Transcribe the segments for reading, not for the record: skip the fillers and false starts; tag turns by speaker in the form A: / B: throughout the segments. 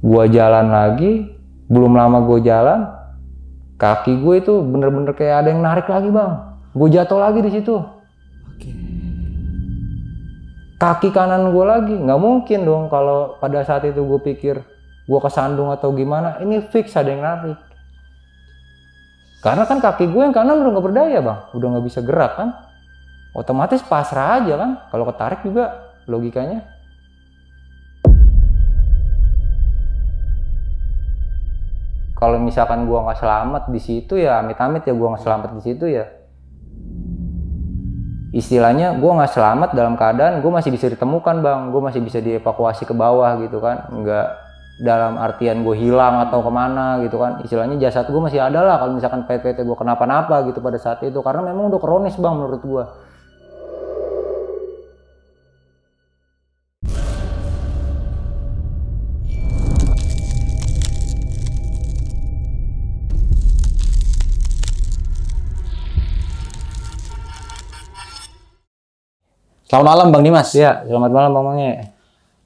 A: Gue jalan lagi, belum lama gue jalan, kaki gue itu bener-bener kayak ada yang narik lagi bang. Gue jatuh lagi di situ.
B: Oke.
A: Kaki kanan gue lagi, nggak mungkin dong kalau pada saat itu gue pikir gue kesandung atau gimana. Ini fix ada yang narik. Karena kan kaki gue yang kanan udah nggak berdaya bang, udah nggak bisa gerak kan. Otomatis pasrah aja kan. Kalau ketarik juga logikanya. Kalau misalkan gue nggak selamat di situ ya amit-amit ya gue nggak selamat di situ ya. Istilahnya gue nggak selamat dalam keadaan gue masih bisa ditemukan bang, gue masih bisa dievakuasi ke bawah gitu kan, nggak dalam artian gue hilang atau kemana gitu kan. Istilahnya jasad gue masih ada lah kalau misalkan PT gue kenapa-napa gitu pada saat itu, karena memang udah kronis bang menurut gue.
B: Selamat malam Bang Dimas.
A: Ya, selamat malam Bang Mange.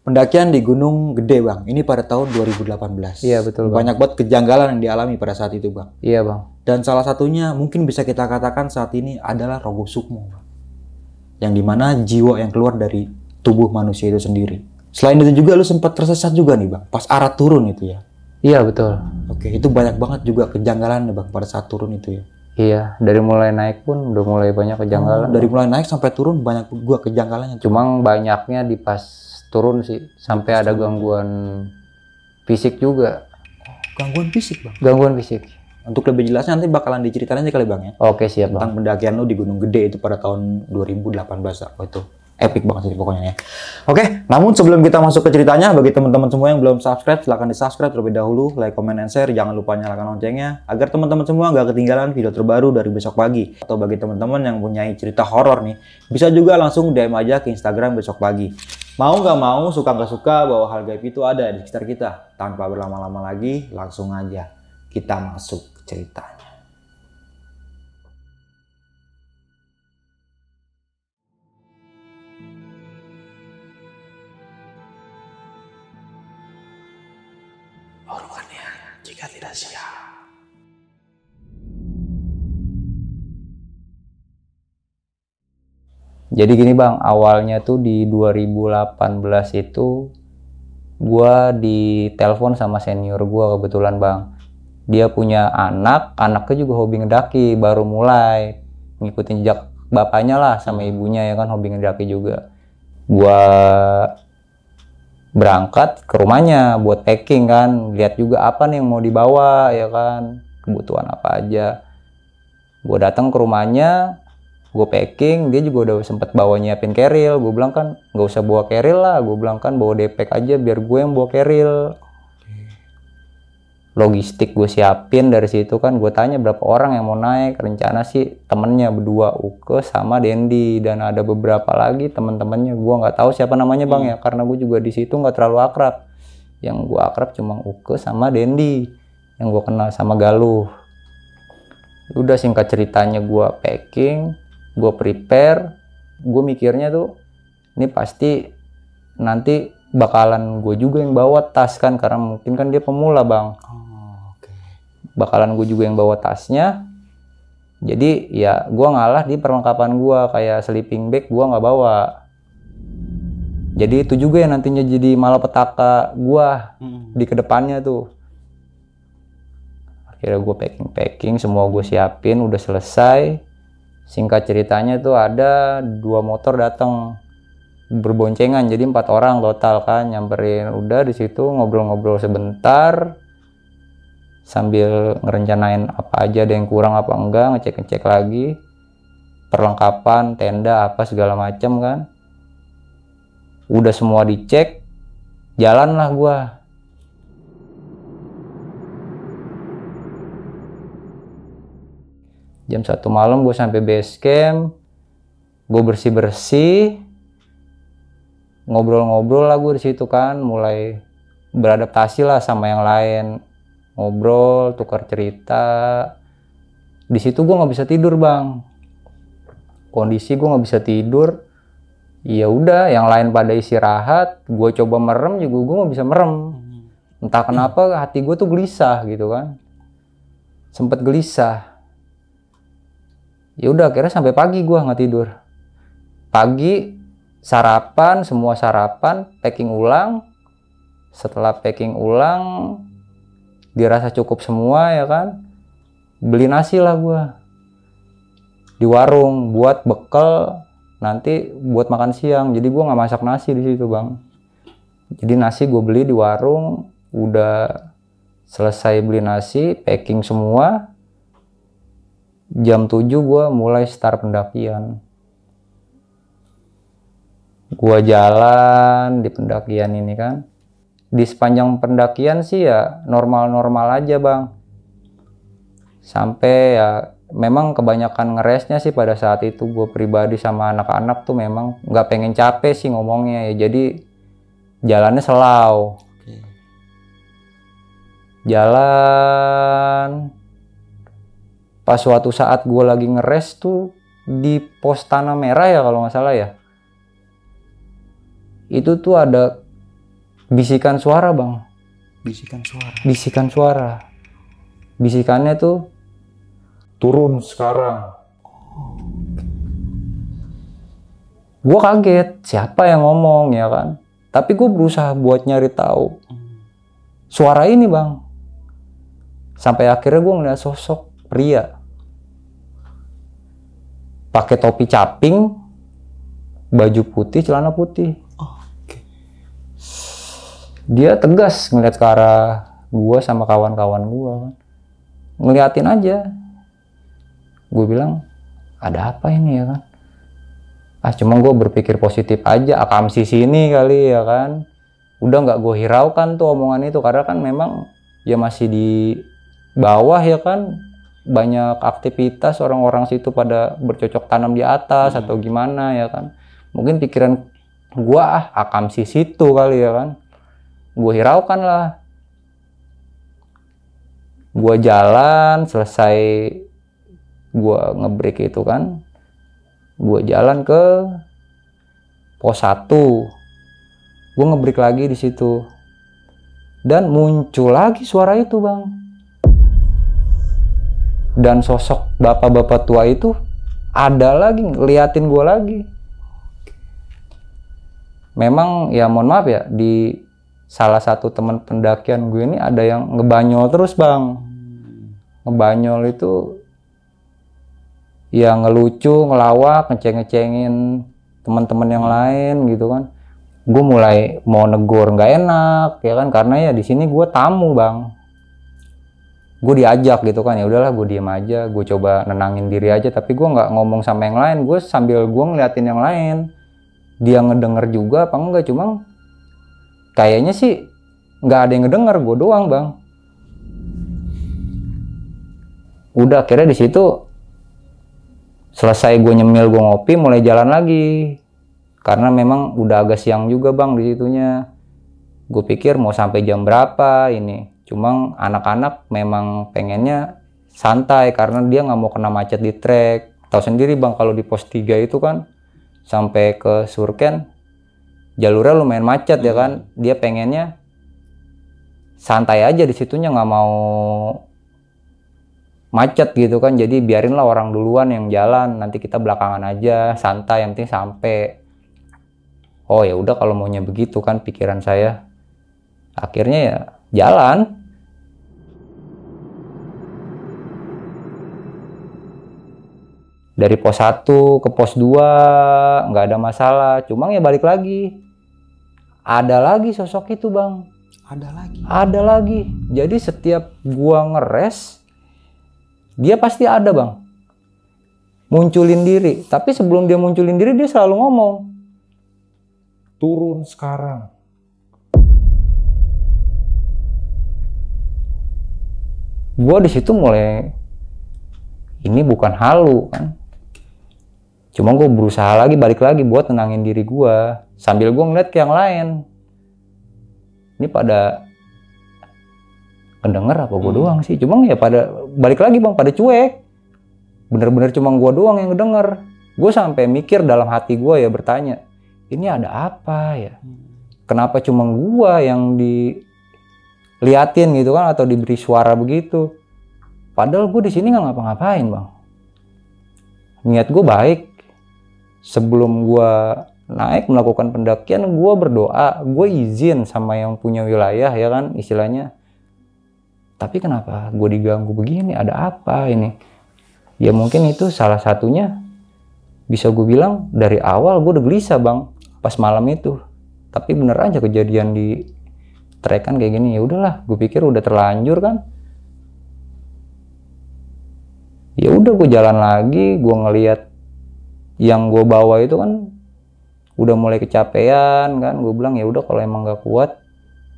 B: Pendakian di Gunung Gede Bang, ini pada tahun 2018.
A: Iya betul Bang.
B: Banyak banget kejanggalan yang dialami pada saat itu Bang.
A: Iya Bang.
B: Dan salah satunya mungkin bisa kita katakan saat ini adalah Rogo Sukmo Bang. Yang dimana jiwa yang keluar dari tubuh manusia itu sendiri. Selain itu juga lu sempat tersesat juga nih Bang, pas arah turun itu ya.
A: Iya betul.
B: Oke, itu banyak banget juga kejanggalan nih Bang pada saat turun itu ya.
A: Iya, dari mulai naik pun udah mulai banyak kejanggalan.
B: Dari mulai naik sampai turun banyak gua kejanggalannya.
A: Cuma banyaknya di pas turun sih, sampai ada gangguan fisik juga.
B: Gangguan fisik Bang.
A: Gangguan fisik.
B: Untuk lebih jelasnya nanti bakalan diceritain aja kali Bang ya.
A: Oke siap
B: Tentang
A: Bang.
B: pendakian lu di Gunung Gede itu pada tahun 2018. Oh, itu epic banget sih pokoknya ya. Oke, namun sebelum kita masuk ke ceritanya, bagi teman-teman semua yang belum subscribe, silahkan di subscribe terlebih dahulu, like, comment, and share. Jangan lupa nyalakan loncengnya agar teman-teman semua nggak ketinggalan video terbaru dari Besok Pagi. Atau bagi teman-teman yang punya cerita horor nih, bisa juga langsung DM aja ke Instagram Besok Pagi. Mau nggak mau, suka nggak suka, bahwa hal gaib itu ada di sekitar kita. Tanpa berlama-lama lagi, langsung aja kita masuk ke ceritanya. Orangnya jika tidak siap.
A: Jadi gini Bang, awalnya tuh di 2018 itu gua ditelepon sama senior gua kebetulan Bang. Dia punya anaknya juga hobi ngedaki, baru mulai ngikutin jejak bapaknya lah sama ibunya ya kan, hobi ngedaki juga. Gua berangkat ke rumahnya buat packing kan, lihat juga apa nih yang mau dibawa ya kan, kebutuhan apa aja. Gue datang ke rumahnya, gue packing, dia juga udah sempet bawa nyiapin keril. Gue bilang kan nggak usah bawa keril lah, gue bilang kan bawa depek aja biar gue yang bawa keril. Logistik gue siapin dari situ kan, gue tanya berapa orang yang mau naik. Rencana sih temennya berdua, Uke sama Dendi, dan ada beberapa lagi teman-temannya. Gue nggak tahu siapa namanya Bang ya, karena gue juga di situ nggak terlalu akrab. Yang gue akrab cuma Uke sama Dendi, yang gue kenal sama Galuh. Udah singkat ceritanya gue packing, gue prepare, gue mikirnya tuh ini pasti nanti bakalan gue juga yang bawa tas kan, karena mungkin kan dia pemula Bang. Bakalan gue juga yang bawa tasnya. Jadi ya gue ngalah di perlengkapan gue, kayak sleeping bag gue nggak bawa. Jadi itu juga yang nantinya jadi malapetaka gue di kedepannya tuh. Akhirnya gue packing, semua gue siapin, udah selesai. Singkat ceritanya tuh ada 2 motor datang berboncengan, jadi 4 orang total kan nyamperin. Udah di situ ngobrol-ngobrol sebentar sambil ngerencanain apa aja, ada yang kurang apa enggak, ngecek-ngecek lagi perlengkapan, tenda apa segala macam kan. Udah semua dicek, jalan lah gua. Jam 1 malam gue sampai base camp, gue bersih-bersih, ngobrol-ngobrol lah gue di situ kan, mulai beradaptasi lah sama yang lain, ngobrol, tukar cerita. Di situ gue nggak bisa tidur Bang, kondisi gue nggak bisa tidur. Ya udah, yang lain pada istirahat, gue coba merem juga gue nggak bisa merem. Entah kenapa hati gue tuh gelisah gitu kan. Sempet gelisah. Ya udah akhirnya sampai pagi gue nggak tidur. Pagi sarapan, semua sarapan, packing ulang. Setelah packing ulang, dirasa cukup semua ya kan. Beli nasi lah gue di warung buat bekal nanti buat makan siang. Jadi gue nggak masak nasi di situ bang. Jadi nasi gue beli di warung. Udah selesai beli nasi, packing semua. Jam 7 gue mulai start pendakian. Gue jalan di pendakian ini kan. Di sepanjang pendakian sih ya normal-normal aja bang. Sampai ya memang kebanyakan ngeresnya sih pada saat itu gue pribadi sama anak-anak tuh memang nggak pengen capek sih ngomongnya ya. Jadi jalannya selau. Jalan. Pas suatu saat gue lagi ngeres tuh di pos Tanah Merah ya kalau nggak salah ya. Itu tuh ada bisikan suara bang.
B: Bisikan suara.
A: Bisikan suara. Bisikannya tuh turun sekarang. Gue kaget siapa yang ngomong ya kan. Tapi gue berusaha buat nyari tahu suara ini bang. Sampai akhirnya gue ngeliat sosok pria pakai topi caping, baju putih, celana putih. Dia tegas ngeliat ke arah gue sama kawan-kawan gue, ngeliatin aja. Gue bilang ada apa ini ya kan? Cuma gue berpikir positif aja, akamsi sini kali ya kan. Udah nggak gue hiraukan tuh omongan itu karena kan memang ya masih di bawah ya kan. Banyak aktivitas orang-orang situ pada bercocok tanam di atas atau gimana ya kan. Mungkin pikiran gua akamsi situ kali ya kan. Gua hiraukan lah. Gua jalan selesai gua ngebreak itu kan. Gua jalan ke pos 1. Gua ngebreak lagi di situ. Dan muncul lagi suara itu, Bang. Dan sosok bapak-bapak tua itu ada lagi ngeliatin gue lagi. Memang ya mohon maaf ya, di salah satu teman pendakian gue ini ada yang ngebanyol terus bang. Ngebanyol itu ya ngelucu, ngelawak, ngeceng-ngecengin teman-teman yang lain gitu kan. Gue mulai mau negor nggak enak ya kan, karena ya di sini gue tamu bang. Gue diajak gitu kan, ya udahlah gue diem aja, gue coba nenangin diri aja, tapi gue nggak ngomong sama yang lain. Gue sambil gue ngeliatin yang lain, dia ngedenger juga apa enggak, cuma kayaknya sih nggak ada yang ngedenger, gue doang bang. Udah akhirnya di situ selesai gue nyemil, gue ngopi, mulai jalan lagi karena memang udah agak siang juga bang di situnya. Gue pikir mau sampai jam berapa ini. Cuma anak-anak memang pengennya santai karena dia nggak mau kena macet di trek. Tahu sendiri bang kalau di pos 3 itu kan sampai ke Surken jalurnya lumayan macet ya kan. Dia pengennya santai aja di situnya, nggak mau macet gitu kan. Jadi biarinlah orang duluan yang jalan, nanti kita belakangan aja, santai, yang penting sampai. Oh ya udah kalau maunya begitu kan pikiran saya. Akhirnya ya jalan. Dari pos 1 ke pos 2 nggak ada masalah. Cuma ya balik lagi. Ada lagi sosok itu bang. Ada lagi. Jadi setiap gua ngeres, dia pasti ada bang. Munculin diri. Tapi sebelum dia munculin diri, dia selalu ngomong. Turun sekarang. Gua di situ mulai, ini bukan halu kan. Cuma gue berusaha lagi, balik lagi buat tenangin diri gue. Sambil gue ngeliat ke yang lain. Ini pada kedenger apa gue doang sih. Cuma ya pada, balik lagi bang, pada cuek. Bener-bener cuma gue doang yang ngedenger. Gue sampai mikir dalam hati gue ya, bertanya, ini ada apa ya? Kenapa cuma gue yang liatin gitu kan, atau diberi suara begitu. Padahal gue di sini nggak ngapa-ngapain bang. Niat gue baik. Sebelum gue naik melakukan pendakian, gue berdoa, gue izin sama yang punya wilayah ya kan istilahnya. Tapi kenapa gue diganggu begini? Ada apa ini? Ya mungkin itu salah satunya. Bisa gue bilang dari awal gue udah gelisah bang pas malam itu. Tapi bener aja kejadian di trek kan kayak gini. Ya udahlah, gue pikir udah terlanjur kan. Ya udah gue jalan lagi, gue ngelihat yang gue bawa itu kan udah mulai kecapean kan. Gue bilang ya udah kalau emang gak kuat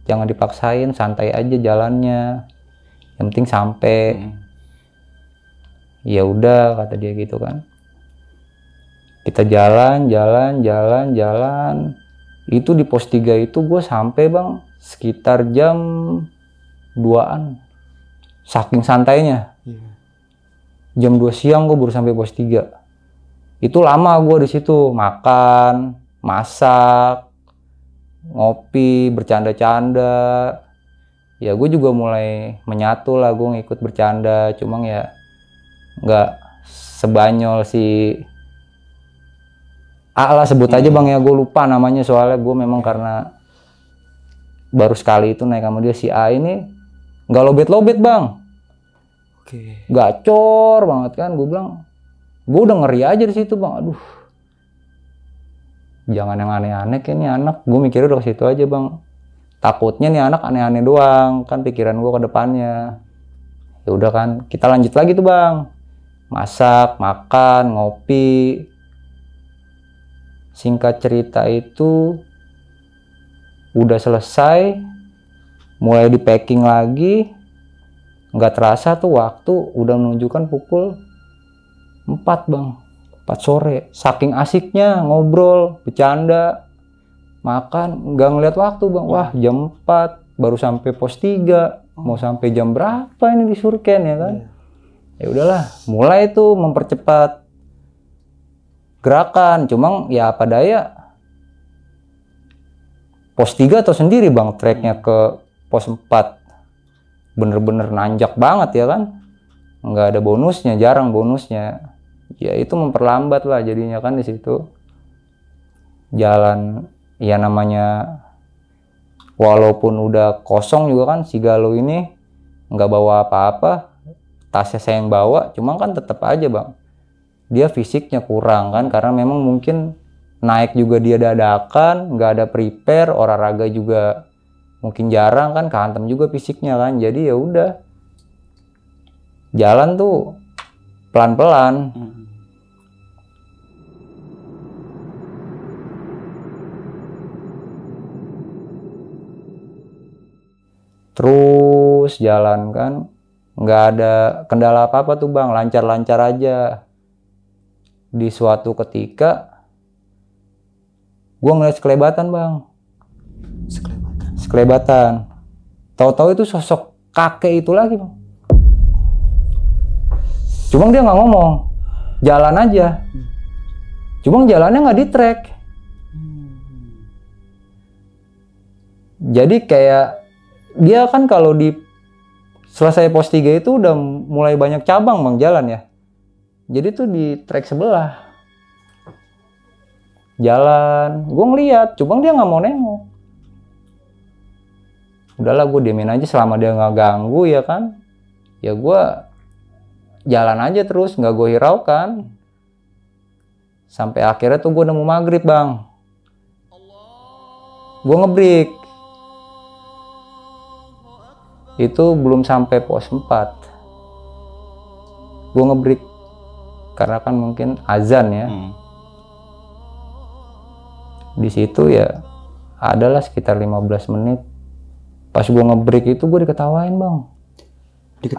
A: jangan dipaksain, santai aja jalannya, yang penting sampai. Ya udah kata dia gitu kan. Kita jalan itu di pos 3 itu gue sampai bang sekitar jam 2-an, saking santainya. Jam 2 siang gue baru sampai pos 3. Itu lama gue di situ makan, masak, ngopi, bercanda-canda. Ya gue juga mulai menyatu lah, gue ngikut bercanda. Cuma ya nggak sebanyol si A lah, sebut aja bang ya, gue lupa namanya soalnya gue memang karena baru sekali itu naik sama dia. Si A ini nggak lobet-lobet bang, gacor banget kan. Gue bilang gue udah ngeri aja di situ bang. Aduh, jangan yang aneh-aneh kayak nih anak. Gue mikirnya udah ke situ aja bang. Takutnya nih anak aneh-aneh doang kan pikiran gue ke depannya. Ya udah kan, kita lanjut lagi tuh bang. Masak, makan, ngopi. Singkat cerita itu udah selesai, mulai di packing lagi. Nggak terasa tuh waktu udah menunjukkan pukul 4 bang, 4 sore. Saking asiknya ngobrol, bercanda, makan, nggak ngeliat waktu bang. Wah jam 4 baru sampai pos 3, mau sampai jam berapa ini di Surken ya kan. Ya udahlah, mulai tuh mempercepat gerakan. Cuma ya apa daya, pos 3 atau sendiri bang treknya ke pos 4 bener-bener nanjak banget ya kan, nggak ada bonusnya, jarang bonusnya. Ya itu memperlambat lah jadinya kan di situ jalan. Ya namanya walaupun udah kosong juga kan, si Galuh ini nggak bawa apa-apa, tasnya saya yang bawa, cuma kan tetap aja bang dia fisiknya kurang kan, karena memang mungkin naik juga dia dadakan, nggak ada prepare, olahraga juga mungkin jarang kan, kehantem juga fisiknya kan. Jadi ya udah jalan tuh pelan-pelan. Terus jalan kan, nggak ada kendala apa-apa tuh bang, lancar-lancar aja. Di suatu ketika gue ngeliat sekelebatan bang. Sekelebatan. Tahu-tahu itu sosok kakek itu lagi bang. Cuma dia nggak ngomong, jalan aja. Cuma jalannya nggak di trek. Jadi kayak dia kan kalau di selesai pos 3 itu udah mulai banyak cabang bang jalan ya. Jadi tuh di trek sebelah jalan, gue ngeliat, cuma dia nggak mau nengok. Udahlah gue diemin aja selama dia nggak ganggu ya kan. Ya gue jalan aja terus, nggak gue hiraukan. Sampai akhirnya tuh gue nemu maghrib bang. Gue ngebreak. Itu belum sampai pos 4. Gue ngebreak karena kan mungkin azan ya. Di situ ya adalah sekitar 15 menit. Pas gue ngebreak itu gue diketawain bang.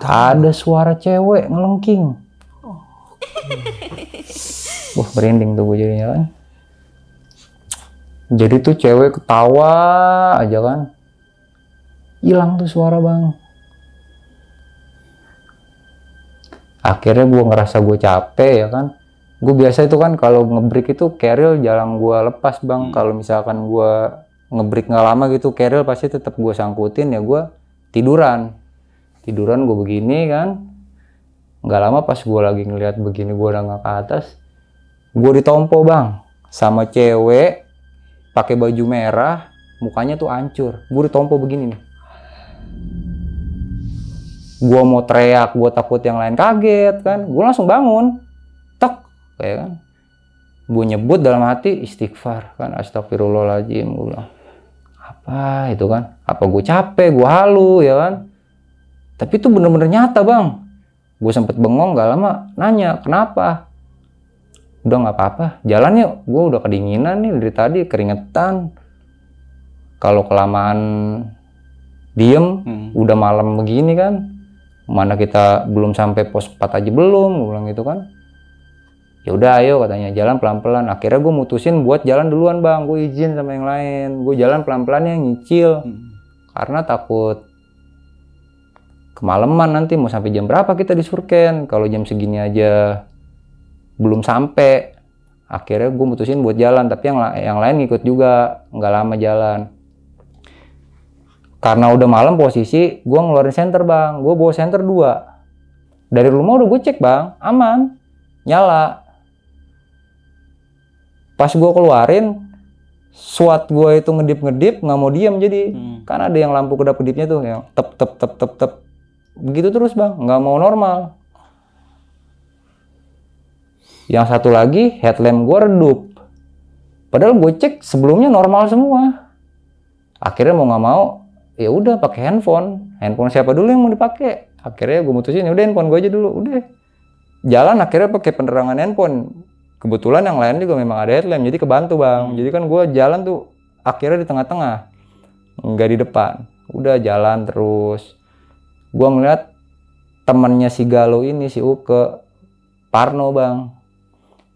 A: Ada suara cewek ngelengking. Wah merinding tuh gue jadinya kan. Jadi tuh cewek ketawa aja kan. Hilang tuh suara bang. Akhirnya gue ngerasa gue capek ya kan. Gue biasa itu kan kalau ngebreak itu keril jarang gue lepas bang. Kalau misalkan gue ngebreak nggak lama gitu, keril pasti tetap gue sangkutin ya, gue tiduran gue begini kan. Nggak lama pas gue lagi ngeliat begini, gue nengok ke atas, gue ditompo bang sama cewek pakai baju merah, mukanya tuh hancur. Gue ditompo begini nih. Gue mau teriak, gue takut yang lain kaget kan. Gue langsung bangun, tek, kayak kan. Gue nyebut dalam hati istighfar kan, astagfirullahaladzim. Gue bilang, apa itu kan? Apa gue capek, gue halu ya kan? Tapi itu bener-bener nyata bang. Gue sempet bengong, gak lama nanya kenapa. Udah nggak apa-apa, jalan yuk. Gue udah kedinginan nih dari tadi, keringetan. Kalau kelamaan diem, udah malam begini kan, mana kita belum sampai pos 4 aja belum, gue bilang gitu kan. Ya udah ayo katanya, jalan pelan-pelan. Akhirnya gue mutusin buat jalan duluan bang. Gue izin sama yang lain, gue jalan pelan-pelan yang nyicil, karena takut kemalaman nanti. Mau sampai jam berapa kita di Surken kalau jam segini aja belum sampai. Akhirnya gue mutusin buat jalan, tapi yang lain ngikut juga, nggak lama jalan. Karena udah malam posisi gue ngeluarin senter bang. Gue bawa senter 2 dari rumah, udah gue cek bang, aman, nyala. Pas gue keluarin, SWAT gue itu ngedip nggak mau diem. Jadi kan ada yang lampu kedap-kedipnya tuh yang tep begitu terus bang, nggak mau normal. Yang satu lagi headlamp gue redup, padahal gue cek sebelumnya normal semua. Akhirnya mau nggak mau ya udah pakai handphone siapa dulu yang mau dipakai. Akhirnya gue mutusin udah handphone gue aja dulu, udah jalan. Akhirnya pakai penerangan handphone. Kebetulan yang lain juga memang ada headlamp, jadi kebantu bang. Jadi kan gue jalan tuh akhirnya di tengah-tengah, nggak di depan. Udah jalan terus. Gue ngeliat temennya si Galuh ini, si Uke, parno bang.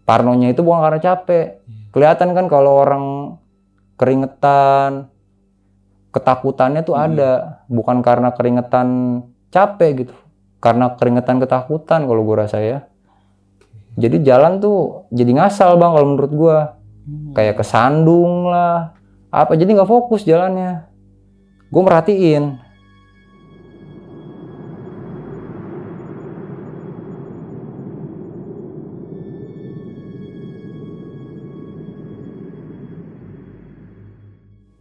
A: Parnonya itu bukan karena capek. Kelihatan kan kalau orang keringetan, ketakutannya tuh ada. Bukan karena keringetan capek gitu. Karena keringetan ketakutan kalau gue rasa ya. Jadi jalan tuh jadi ngasal bang kalau menurut gue. Kayak kesandung lah. Apa, jadi nggak fokus jalannya. Gue merhatiin.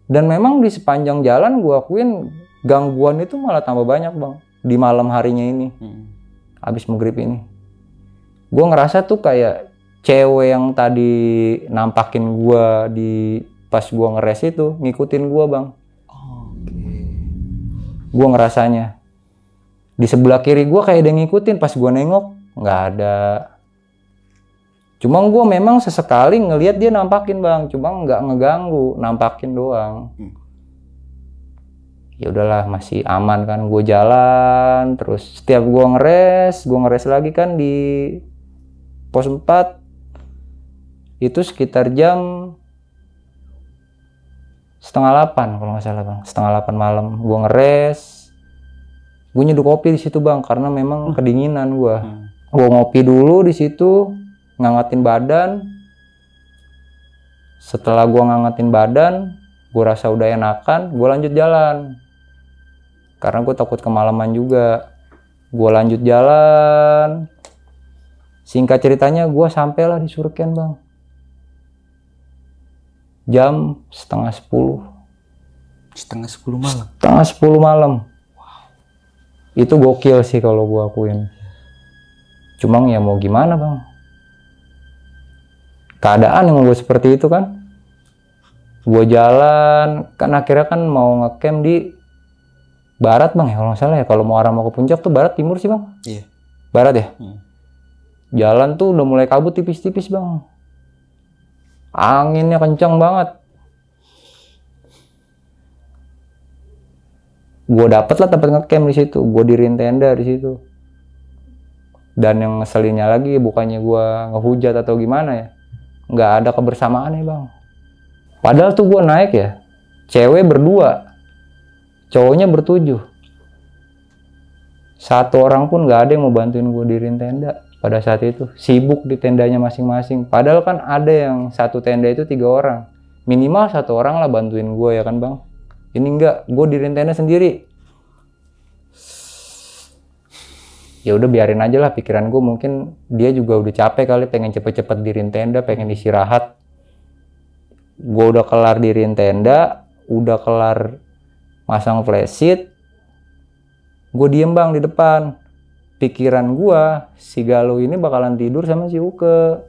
A: Dan memang di sepanjang jalan gue akuin gangguan itu malah tambah banyak bang. Di malam harinya ini, abis maghrib ini. Gue ngerasa tuh kayak cewek yang tadi nampakin gue pas gue ngeres itu, ngikutin gue bang. Gue ngerasanya. Di sebelah kiri gue kayak ada yang ngikutin, pas gue nengok, nggak ada. Cuma gue memang sesekali ngelihat dia nampakin bang, cuma nggak ngeganggu, nampakin doang. Ya udahlah, masih aman kan. Gue jalan terus. Setiap gue ngeres lagi kan di pos 4 itu sekitar jam 7:30 kalau nggak salah bang. 7:30 malam gue ngeres. Gue nyeduh kopi di situ bang, karena memang kedinginan gue. Gue ngopi dulu di situ, ngangetin badan. Setelah gue ngangetin badan, gue rasa udah enakan, gue lanjut jalan. Karena gue takut kemalaman juga. Gue lanjut jalan. Singkat ceritanya, gue sampailah di Surken bang. Jam 9:30.
B: 9:30 malam?
A: 9:30 malam. Wow. Itu gokil sih kalau gue akuin. Cuma ya mau gimana bang. Keadaan yang gue seperti itu kan. Gue jalan, kan akhirnya kan mau ngecamp di barat bang ya kalau nggak salah ya. Kalau mau arah mau ke puncak tuh barat timur sih bang?
B: Iya.
A: Barat ya? Jalan tuh udah mulai kabut tipis-tipis bang. Anginnya kencang banget. Gue dapet lah tempat ngecamp di situ. Gue diriin tenda di situ. Dan yang ngeselinnya lagi bukannya gue ngehujat atau gimana ya, nggak ada kebersamaannya bang. Padahal tuh gue naik ya, cewek berdua, cowoknya ber-7. Satu orang pun nggak ada yang mau bantuin gue diriin tenda pada saat itu. Sibuk di tendanya masing-masing. Padahal kan ada yang satu tenda itu 3 orang. Minimal 1 orang lah bantuin gue ya kan bang. Ini enggak, gue diriin tenda sendiri. ya udah biarin aja lah, pikiran gue mungkin dia juga udah capek kali, pengen cepet-cepet diriin tenda, pengen istirahat. Gue udah kelar diriin tenda, udah kelar masang flashlight, gue diem bang di depan. Pikiran gue, si Galuh ini bakalan tidur sama si Uke.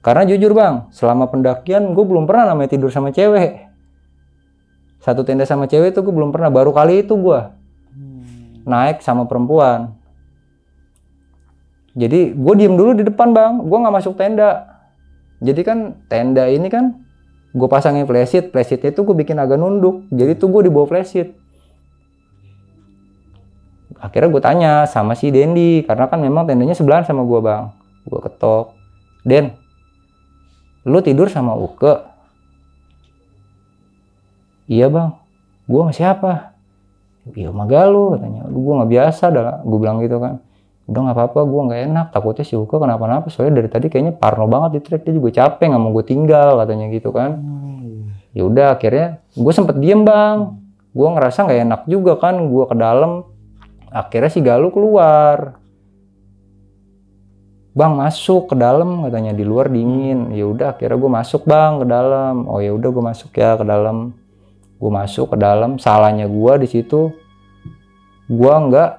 A: Karena jujur bang, selama pendakian gue belum pernah namanya tidur sama cewek. Satu tenda sama cewek itu gue belum pernah, baru kali itu gue naik sama perempuan. Jadi gue diem dulu di depan bang, gue nggak masuk tenda. Jadi kan tenda ini kan gue pasangin flashlight itu gue bikin agak nunduk. Jadi tuh gue di bawah flashlight. Akhirnya gue tanya sama si Dendi, karena kan memang tendanya sebelahan sama gue bang. Gue ketok, Den, lu tidur sama Uke? Iya bang, gue sama siapa? Iya sama Galuh katanya. Gue nggak biasa dah, gue bilang gitu kan. Udah nggak apa-apa, gue nggak enak, takutnya si Uke kenapa-napa, soalnya dari tadi kayaknya parno banget di trek, dia juga capek, nggak mau gue tinggal katanya gitu kan. Ya udah akhirnya gue sempet diem bang, gue ngerasa nggak enak juga kan, gue ke dalam. Akhirnya si Galuh keluar, bang masuk ke dalam katanya, di luar dingin. Ya udah akhirnya gue masuk bang ke dalam. Oh ya udah gue masuk ya ke dalam. Gue masuk ke dalam, salahnya gue di situ, gue nggak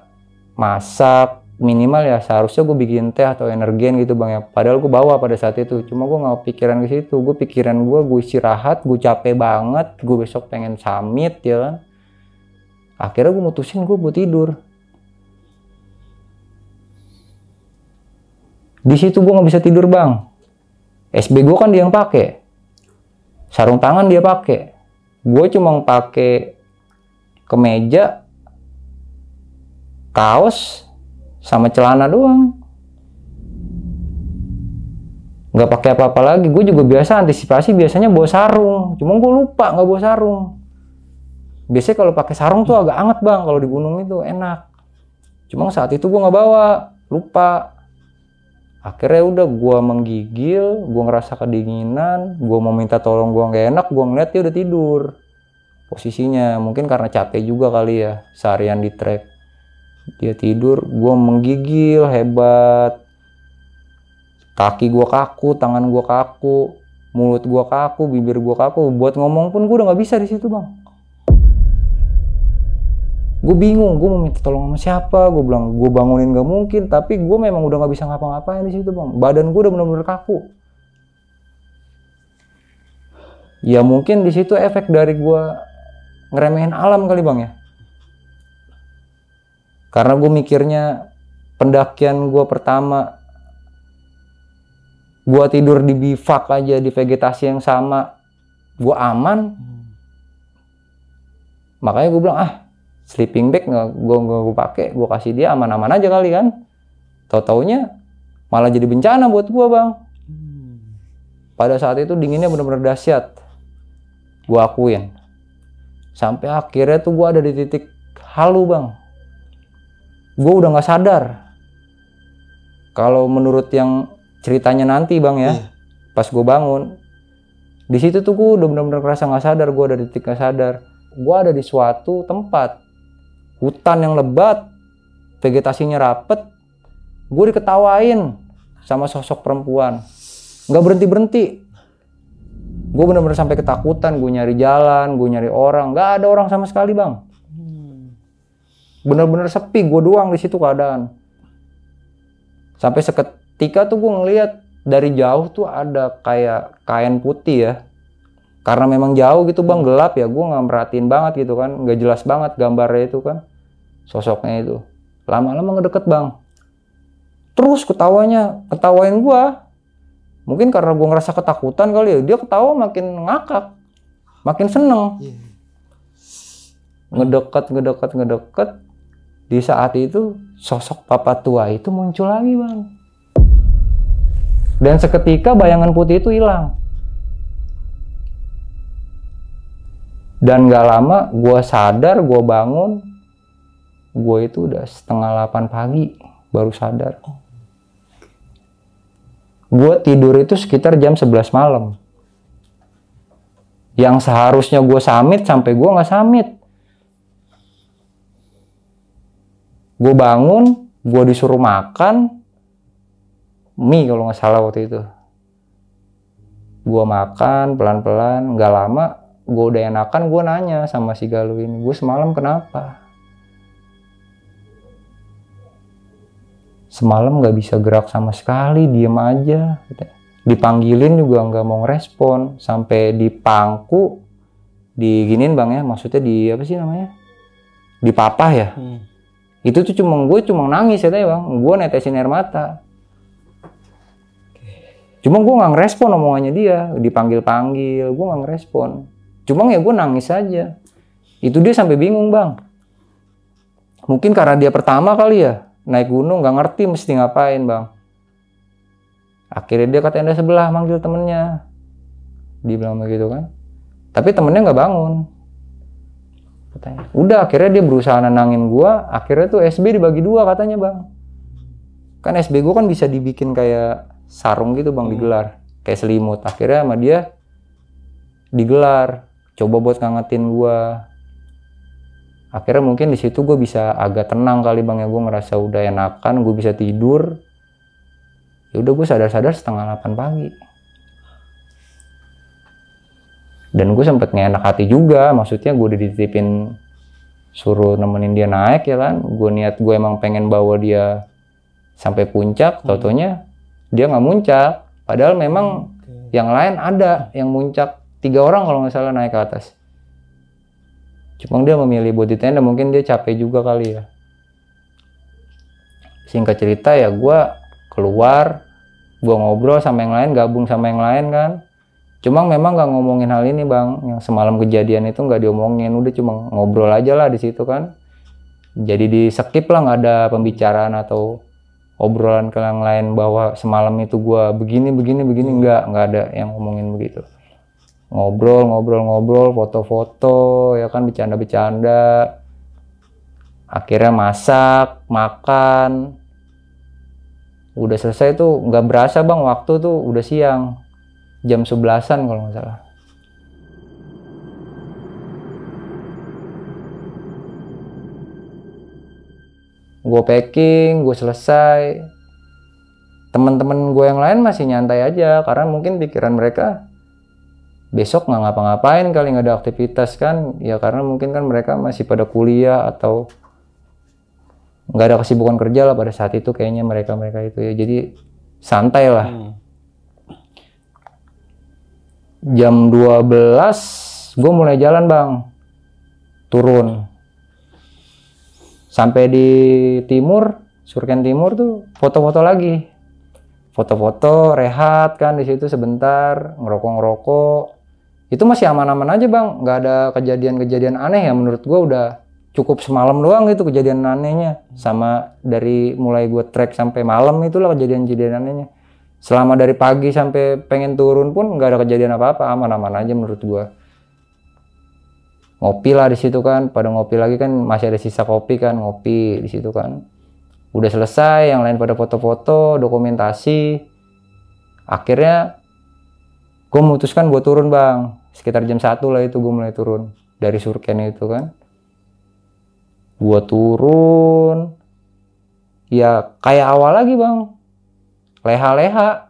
A: masak minimal ya, seharusnya gue bikin teh atau energen gitu bang ya. Padahal gue bawa pada saat itu, cuma gue nggak pikiran ke situ. Gue pikiran gue istirahat, gue capek banget, gue besok pengen summit ya kan. Akhirnya gue mutusin gue buat tidur. Di situ gue nggak bisa tidur bang. SB gue kan dia yang pakai, sarung tangan dia pakai. Gue cuma pakai kemeja, kaos, sama celana doang. Nggak pakai apa-apa lagi. Gue juga biasa antisipasi, biasanya bawa sarung. Cuma gue lupa nggak bawa sarung. Biasanya kalau pakai sarung tuh agak anget bang, kalau di gunung itu enak. Cuma saat itu gue nggak bawa, lupa. Akhirnya udah gue menggigil, gue ngerasa kedinginan, gue mau minta tolong, gue nggak enak, gue ngeliat dia udah tidur. Posisinya mungkin karena capek juga kali ya, seharian di trek. Dia tidur, gue menggigil hebat. Kaki gue kaku, tangan gue kaku, mulut gue kaku, bibir gue kaku. Buat ngomong pun gue udah nggak bisa di situ bang. Gue bingung, gue mau minta tolong sama siapa. Gue bilang gue bangunin gak mungkin, tapi gue memang udah nggak bisa ngapa-ngapain di situ bang. Badan gue udah benar-benar kaku. Ya mungkin di situ efek dari gue ngeremehin alam kali bang ya. Karena gue mikirnya pendakian gue pertama, gue tidur di bivak aja di vegetasi yang sama, gue aman. Makanya gue bilang sleeping bag nggak gue pakai, gue kasih dia, aman-aman aja kali kan. Tahu-taunya malah jadi bencana buat gue bang. Pada saat itu dinginnya benar-benar dahsyat, gue akuin. Sampai akhirnya tuh gue ada di titik halu bang. Gue udah nggak sadar. Kalau menurut yang ceritanya nanti bang ya, pas gue bangun, di situ tuh gue udah benar-benar kerasa nggak sadar. Gue ada di titik nggak sadar. Gue ada di suatu tempat, hutan yang lebat, vegetasinya rapet. Gue diketawain sama sosok perempuan, nggak berhenti-berhenti. Gue bener-bener sampai ketakutan. Gue nyari jalan, gue nyari orang, nggak ada orang sama sekali bang. Bener-bener sepi, gue doang di situ keadaan. Sampai seketika tuh gue ngeliat dari jauh tuh ada kayak kain putih ya. Karena memang jauh gitu bang, gelap ya, gue nggak merhatiin banget gitu kan, nggak jelas banget gambarnya itu kan, sosoknya itu. Lama-lama ngedeket bang. Terus ketawain gue. Mungkin karena gue ngerasa ketakutan kali ya, dia ketawa makin ngakak, makin seneng. Ngedeket. Di saat itu sosok papa tua itu muncul lagi bang. Dan seketika bayangan putih itu hilang. Dan gak lama gue sadar, gue bangun, gue itu udah 7:30 pagi baru sadar. Gue tidur itu sekitar jam 11 malam. Yang seharusnya gue summit sampai gue gak summit. Gue bangun, Gue disuruh makan mie kalau nggak salah waktu itu. Gue makan pelan-pelan, nggak lama gue udah enakan. Gue nanya sama si Galuh ini, gue semalam kenapa? Semalam nggak bisa gerak sama sekali, diem aja. Dipanggilin juga nggak mau ngerespon, sampai dipangku, diginin bang ya, maksudnya di apa sih namanya? Dipapah ya. Itu tuh gue cuma nangis ya bang, gue netesin air mata. Cuma gue nggak ngerespon omongannya dia, dipanggil-panggil, gue nggak ngerespon. Cuma ya gue nangis aja. Itu dia sampai bingung bang. Mungkin karena dia pertama kali ya, naik gunung nggak ngerti mesti ngapain bang. Akhirnya dia ke tenda sebelah manggil temennya. Dia bilang begitu kan. Tapi temennya nggak bangun. Katanya. Udah akhirnya dia berusaha nenangin gua. Akhirnya tuh SB dibagi dua katanya bang. Kan SB gua kan bisa dibikin kayak sarung gitu bang, digelar. Kayak selimut. Akhirnya sama dia digelar. Coba buat ngangetin gua. Akhirnya mungkin di situ gue bisa agak tenang kali bang ya, gue ngerasa udah enakan, gue bisa tidur. Ya udah gue sadar-sadar setengah 8 pagi. Dan gue sempet nggak enak hati juga, maksudnya gue udah dititipin suruh nemenin dia naik ya kan. Gue niat gue emang pengen bawa dia sampai puncak, tautonya dia nggak muncak. Padahal memang yang lain ada yang muncak, 3 orang kalau nggak salah naik ke atas. Cuma dia memilih buat di tenda, mungkin dia capek juga kali ya. Singkat cerita ya gue keluar, gue ngobrol sama yang lain, gabung sama yang lain kan. Cuma memang gak ngomongin hal ini bang, yang semalam kejadian itu gak diomongin, udah cuma ngobrol aja lah di situ kan. Jadi di skip lah, gak ada pembicaraan atau obrolan ke yang lain bahwa semalam itu gue begini, nggak ada yang ngomongin begitu. Ngobrol, foto-foto, ya kan, bercanda-bercanda. Akhirnya masak, makan. Udah selesai tuh, nggak berasa bang, waktu tuh udah siang. Jam 11-an kalau nggak salah. Gue packing, gue selesai. Teman-teman gue yang lain masih nyantai aja, karena mungkin pikiran mereka besok nggak ngapa-ngapain kali, nggak ada aktivitas kan ya, karena mungkin kan mereka masih pada kuliah atau nggak ada kesibukan kerja lah pada saat itu kayaknya mereka itu ya, jadi santai lah. Jam 12 gue mulai jalan bang, turun sampai di timur, Surken Timur tuh foto-foto lagi, foto-foto, rehat kan di situ sebentar, ngerokok. Itu masih aman-aman aja bang, nggak ada kejadian-kejadian aneh ya, menurut gue udah cukup semalam doang itu kejadian anehnya. Sama dari mulai gue trek sampai malam itulah kejadian-kejadian anehnya. Selama dari pagi sampai pengen turun pun nggak ada kejadian apa-apa, aman-aman aja menurut gue. Ngopi lah di situ kan, pada ngopi lagi kan, masih ada sisa kopi kan, ngopi di situ kan. Udah selesai, yang lain pada foto-foto, dokumentasi. Akhirnya gue memutuskan buat turun bang. Sekitar jam 1 lah itu gue mulai turun dari Surken itu kan. Gue turun, ya kayak awal lagi bang, leha-leha.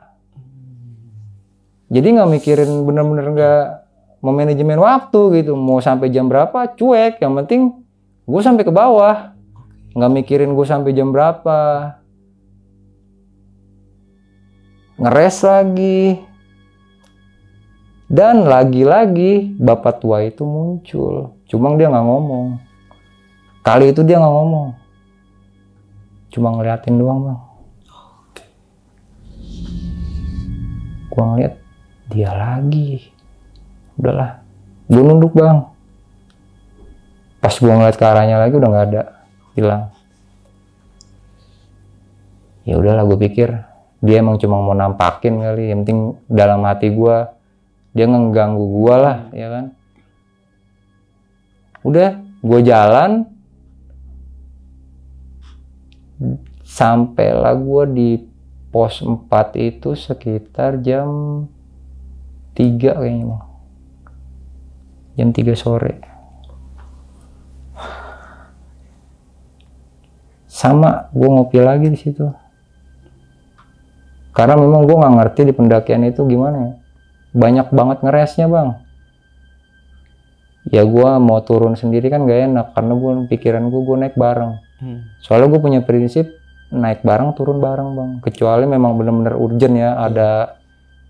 A: Jadi nggak mikirin, bener-bener nggak memanajemen waktu gitu. Mau sampai jam berapa cuek, yang penting gue sampai ke bawah. Nggak mikirin gue sampai jam berapa. Ngeres lagi. Dan lagi-lagi bapak tua itu muncul. Cuma dia nggak ngomong. Kali itu dia nggak ngomong. Cuma ngeliatin doang bang. Gua ngeliat dia lagi. Udahlah. Gue nunduk bang. Pas gua ngeliat ke arahnya lagi udah nggak ada. Hilang. Ya udahlah, gue pikir dia emang cuma mau nampakin kali. Yang penting dalam hati gua, dia ngeganggu gua lah, ya kan. Udah, gue jalan sampailah gue di pos 4 itu sekitar jam 3 kayaknya bang. Jam 3 sore. sama gue ngopi lagi di situ. Karena memang gue nggak ngerti di pendakian itu gimana ya. Banyak banget ngeresnya bang. Ya gue mau turun sendiri kan gak enak karena pikiran gue naik bareng. Soalnya gue punya prinsip naik bareng turun bareng bang. Kecuali memang benar-benar urgent ya, ada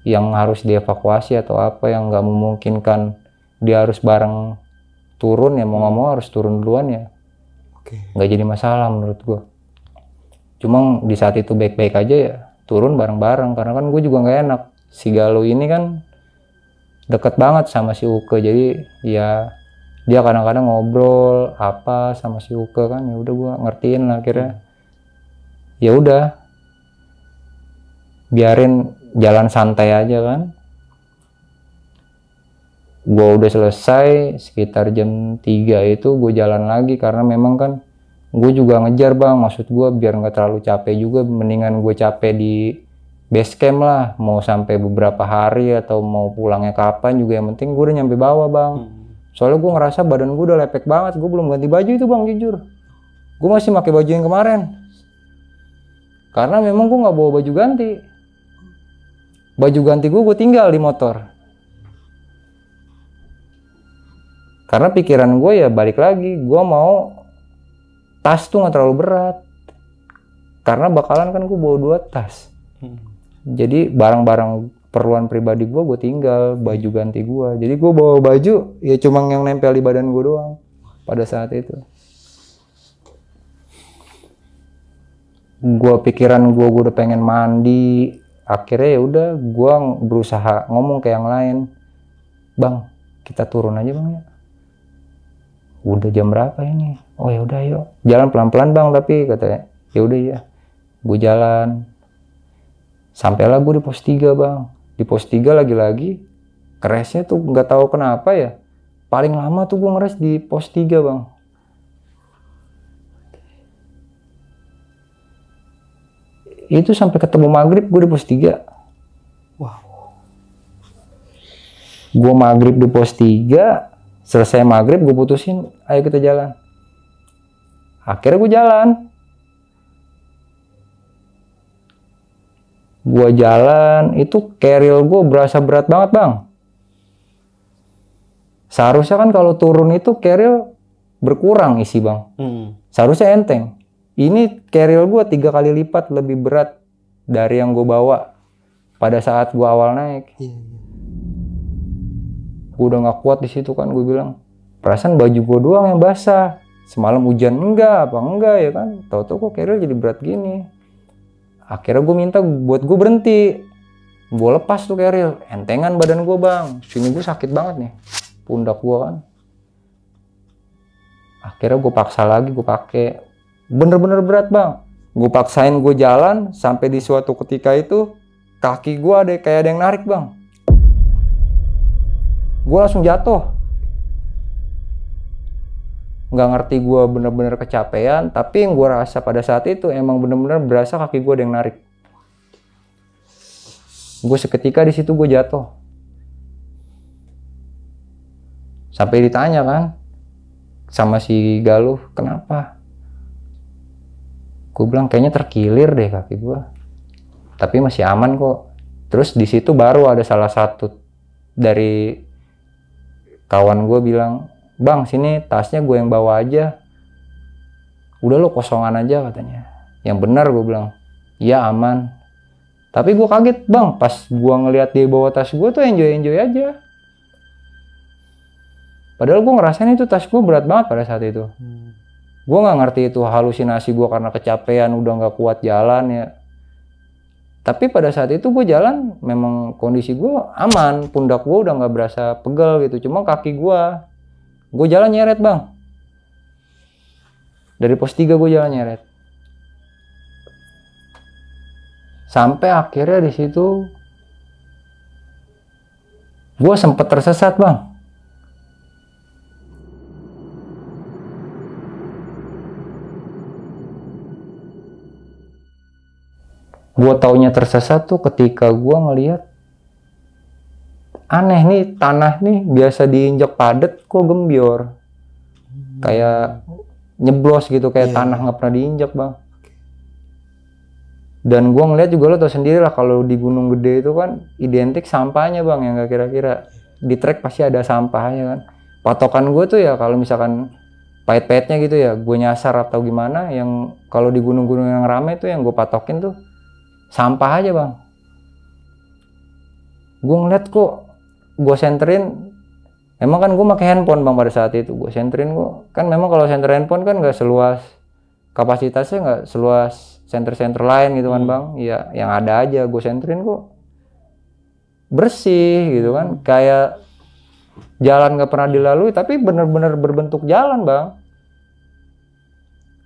A: yang harus dievakuasi atau apa yang nggak memungkinkan dia harus bareng turun ya, mau nggak mau harus turun duluan ya. Nggak jadi masalah menurut gue. Cuma di saat itu baik-baik aja ya, turun bareng-bareng karena kan gue juga nggak enak. Si Galuh ini kan deket banget sama si Uke, jadi ya dia kadang-kadang ngobrol apa sama si Uke kan, ya udah gue ngertiin lah akhirnya. Ya udah, biarin jalan santai aja kan. Gue udah selesai sekitar jam 3 itu gue jalan lagi karena memang kan gue juga ngejar bang, maksud gue biar nggak terlalu capek juga, mendingan gue capek di base camp lah, mau sampai beberapa hari atau mau pulangnya kapan juga yang penting gue udah nyampe bawah bang. Soalnya gue ngerasa badan gue udah lepek banget, gue belum ganti baju itu bang, jujur gue masih pakai baju yang kemarin karena memang gue nggak bawa baju ganti. Baju ganti gue tinggal di motor karena pikiran gue ya balik lagi, gue mau tas tuh nggak terlalu berat karena bakalan kan gue bawa 2 tas. Jadi barang-barang keperluan pribadi gue tinggal, baju ganti gue. Jadi gue bawa baju ya cuma yang nempel di badan gue doang pada saat itu. Gue pikiran gue udah pengen mandi. Akhirnya ya udah gue berusaha ngomong ke yang lain, bang kita turun aja bang ya. Udah jam berapa ini? Oh ya udah yuk jalan pelan-pelan bang, tapi katanya ya udah ya. Gue jalan. Sampailah gue di pos 3 bang. Di pos 3 lagi-lagi keresnya tuh nggak tahu kenapa ya. Paling lama tuh gue ngeres di pos 3 bang. Itu sampai ketemu maghrib gue di pos 3.
B: Wow.
A: Gue maghrib di pos 3. Selesai maghrib gue putusin, ayo kita jalan. Akhirnya gue jalan. Gue jalan, itu keril gue berasa berat banget bang. Seharusnya kan kalau turun itu keril berkurang isi bang. Seharusnya enteng. Ini keril gue 3 kali lipat lebih berat dari yang gue bawa pada saat gue awal naik. Gue udah nggak kuat di situ kan, gue bilang perasaan baju gue doang yang basah. Semalam hujan enggak ya kan. Tahu-tahu kok keril jadi berat gini. Akhirnya gue minta buat gue berhenti. Gue lepas tuh keril. Entengan badan gue bang. Sini gue sakit banget nih. Pundak gue kan. Akhirnya gue paksa lagi, gue pakai. Bener-bener berat bang. Gue paksain gue jalan. Sampai di suatu ketika itu kaki gue kayak ada yang narik bang. Gue langsung jatuh. Nggak ngerti gue bener-bener kecapean, tapi yang gue rasa pada saat itu emang bener-bener berasa kaki gue ada yang narik. Gue seketika di situ gue jatuh. Sampai ditanya kan sama si Galuh, kenapa? Gue bilang kayaknya terkilir deh kaki gue, tapi masih aman kok. Terus di situ baru ada salah satu dari kawan gue bilang, bang sini tasnya gue yang bawa aja, udah lo kosongan aja katanya. Yang benar gue bilang, iya aman. Tapi gue kaget bang, pas gue ngeliat dia bawa tas gue tuh enjoy aja. Padahal gue ngerasain itu tas gue berat banget pada saat itu. Gue nggak ngerti itu halusinasi gue karena kecapean udah nggak kuat jalan ya. Tapi pada saat itu gue jalan memang kondisi gue aman, pundak gue udah nggak berasa pegel gitu. Cuma kaki gue jalan nyeret bang. Dari pos 3 gue jalan nyeret. Sampai akhirnya di situ gue sempet tersesat bang. Gue taunya tersesat tuh ketika gue ngeliat aneh nih, tanah nih biasa diinjak padet kok gembior. Kayak nyeblos gitu kayak tanah nggak pernah diinjak bang. Dan gue ngeliat juga lo tau sendiri lah kalau di Gunung Gede itu kan identik sampahnya bang yang gak kira-kira. Di trek pasti ada sampahnya kan. Patokan gue tuh ya kalau misalkan pahit-pahitnya gitu ya gue nyasar atau gimana, yang kalau di gunung-gunung yang rame tuh yang gue patokin tuh sampah aja bang. Gue ngeliat kok gue senterin, emang kan gue pakai handphone bang pada saat itu, gue senterin gue kan memang kalau senter handphone kan gak seluas kapasitasnya, nggak seluas senter-senter lain gitu kan bang. Ya yang ada aja gue senterin kok bersih gitu kan, kayak jalan nggak pernah dilalui tapi bener-bener berbentuk jalan bang,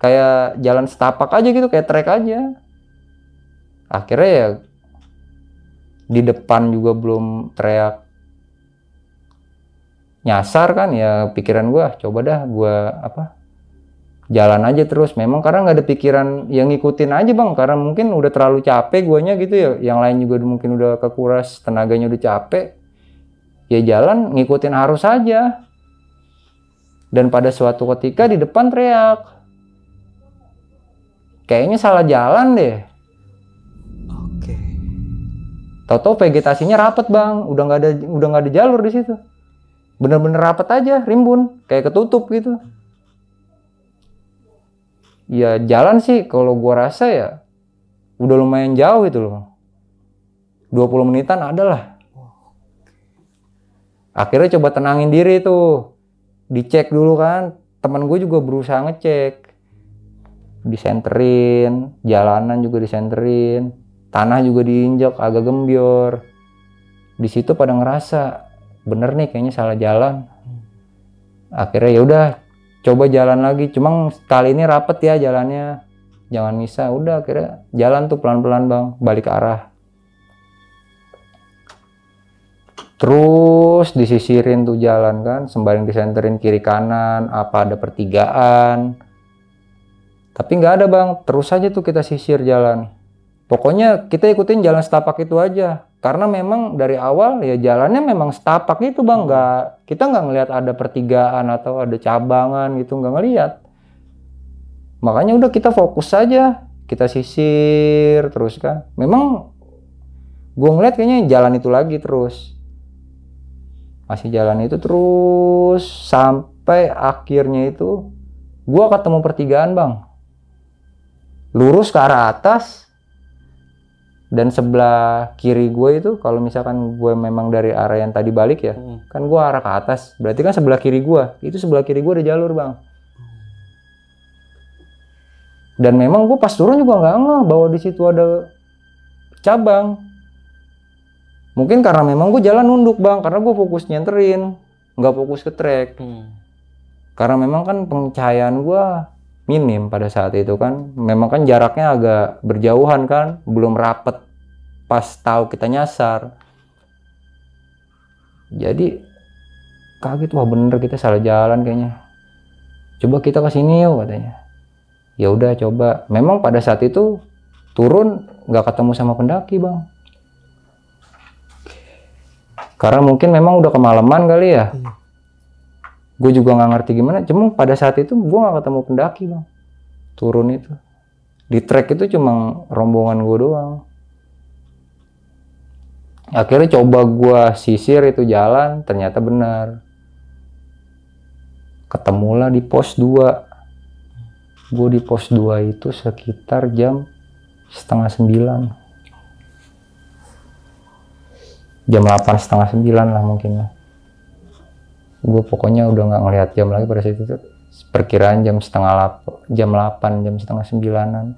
A: kayak jalan setapak aja gitu, kayak trek aja. Akhirnya ya di depan juga belum teriak nyasar kan, ya pikiran gue coba dah gue jalan aja terus. Memang karena nggak ada pikiran yang ngikutin aja bang, karena mungkin udah terlalu capek guanya gitu ya, yang lain juga mungkin udah kekuras tenaganya, udah capek ya, jalan ngikutin arus aja. Dan pada suatu ketika di depan teriak, kayaknya salah jalan deh.
B: Oke.
A: Tahu-tahu vegetasinya rapet bang, udah nggak ada jalur di situ, bener-bener rapet aja, rimbun kayak ketutup gitu. Ya jalan sih kalau gua rasa ya udah lumayan jauh itu loh, 20 menitan ada lah. Akhirnya coba tenangin diri tuh, dicek dulu kan, temen gue juga berusaha ngecek, disenterin, jalanan juga disenterin, tanah juga diinjak agak gembior. Di situ pada ngerasa bener nih kayaknya salah jalan. Akhirnya ya udah coba jalan lagi, cuma kali ini rapet ya jalannya, jangan misah. Udah akhirnya jalan tuh pelan-pelan bang, balik ke arah. Terus disisirin tuh jalan kan, sembari disenterin kiri kanan, apa ada pertigaan. Tapi nggak ada bang, terus aja tuh kita sisir jalan. Pokoknya kita ikutin jalan setapak itu aja. Karena memang dari awal ya jalannya memang setapak itu bang, kita nggak ngelihat ada pertigaan atau ada cabangan gitu, nggak ngelihat. Makanya udah kita fokus saja, kita sisir terus kan. Memang gue ngeliat kayaknya jalan itu lagi terus, masih jalan itu terus sampai akhirnya itu gue ketemu pertigaan bang, lurus ke arah atas. Dan sebelah kiri gue itu, kalau misalkan gue memang dari arah yang tadi balik ya, kan gue arah ke atas, berarti kan sebelah kiri gue, itu sebelah kiri gue ada jalur bang. Dan memang gue pas turun juga nggak ngeh bahwa di situ ada cabang. Mungkin karena memang gue jalan nunduk bang, karena gue fokus nyenterin, nggak fokus ke trek. Karena memang kan pencahayaan gue minim pada saat itu kan, memang kan jaraknya agak berjauhan kan, belum rapet pas tahu kita nyasar. Jadi kaget, wah bener kita salah jalan kayaknya, coba kita ke sini yuk katanya. Ya udah coba. Memang pada saat itu turun nggak ketemu sama pendaki bang, karena mungkin memang udah kemalaman kali ya. Gue juga nggak ngerti gimana, cuma pada saat itu gue nggak ketemu pendaki bang. Turun itu di trek itu cuma rombongan gue doang. Akhirnya coba gue sisir itu jalan, ternyata benar, ketemulah di pos 2. Gue di pos 2 itu sekitar jam 8:30, jam 8, 8:30 lah mungkin lah. Gue pokoknya udah nggak ngelihat jam lagi pada saat itu, perkiraan jam 8:30, jam 8, jam 8:30.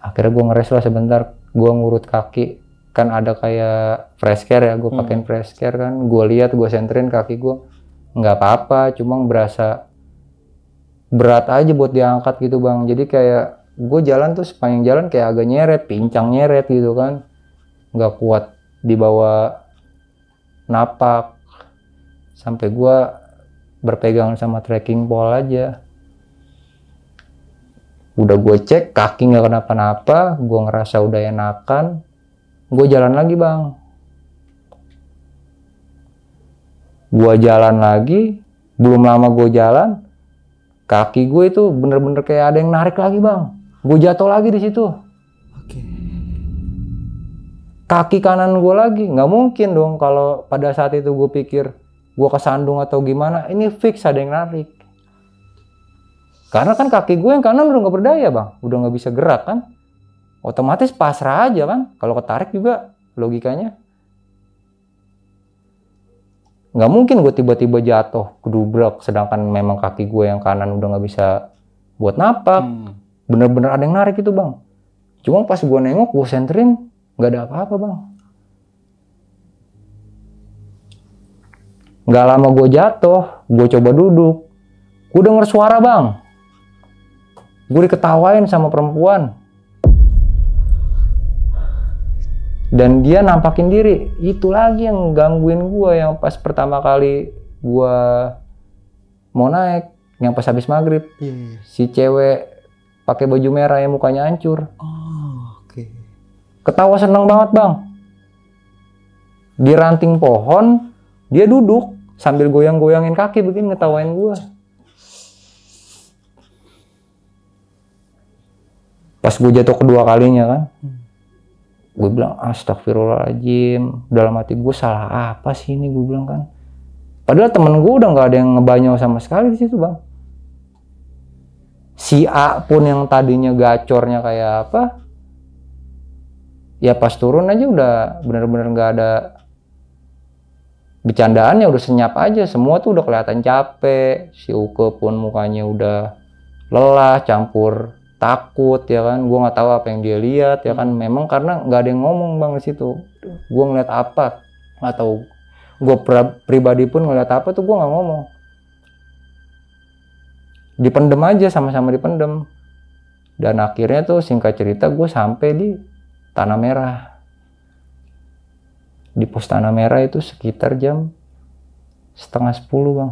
A: Akhirnya gue ngeres lah sebentar, gue ngurut kaki kan, ada kayak fresh care ya, gue pakein fresh care kan. Gue lihat, gue senterin kaki gue, nggak apa-apa, cuma berasa berat aja buat diangkat gitu bang. Jadi kayak gue jalan tuh sepanjang jalan kayak agak nyeret, pincang nyeret gitu kan, nggak kuat dibawa napak, sampai gue berpegangan sama trekking pole aja. Udah gue cek kaki nggak kenapa-napa, gue ngerasa udah enakan, gue jalan lagi bang. Gue jalan lagi, belum lama gue jalan, kaki gue itu bener-bener kayak ada yang narik lagi bang. Gue jatuh lagi di situ.
B: Oke.
A: Kaki kanan gue lagi, nggak mungkin dong kalau pada saat itu gue pikir gue kesandung atau gimana, ini fix ada yang narik. Karena kan kaki gue yang kanan udah nggak berdaya bang, udah nggak bisa gerak kan, otomatis pasrah aja kan, kalau ketarik juga logikanya. Nggak mungkin gue tiba-tiba jatuh kedubrak, sedangkan memang kaki gue yang kanan udah nggak bisa buat napak. Bener-bener ada yang narik itu bang. Cuma pas gue nengok, gue senterin, nggak ada apa-apa bang. Nggak lama gue jatuh, gue coba duduk, gue denger suara bang. Gue diketawain sama perempuan. Dan dia nampakin diri. Itu lagi yang gangguin gue, yang pas pertama kali gue mau naik, yang pas habis maghrib. Si cewek pakai baju merah yang mukanya hancur.
B: Oke.
A: Ketawa seneng banget bang. Di ranting pohon, dia duduk sambil goyang-goyangin kaki begini ngetawain gue. Pas gue jatuh kedua kalinya kan, gue bilang astagfirullahaladzim, dalam hati gue salah apa sih ini, gue bilang kan. Padahal temen gue udah nggak ada yang ngebanyol sama sekali di situ bang. Si A pun yang tadinya gacornya kayak apa, ya pas turun aja udah bener-bener nggak ada bercandaannya, udah senyap aja, semua tuh udah kelihatan capek. Si Uke pun mukanya udah lelah campur takut ya kan, gue nggak tahu apa yang dia lihat ya kan, memang karena nggak ada yang ngomong bang di situ. Gue ngeliat apa nggak tahu, gue pribadi pun ngeliat apa tuh gue nggak ngomong, dipendem aja, sama-sama dipendem. Dan akhirnya tuh singkat cerita gue sampai di Tanah Merah, di pos Tanah Merah itu sekitar jam 9:30 bang.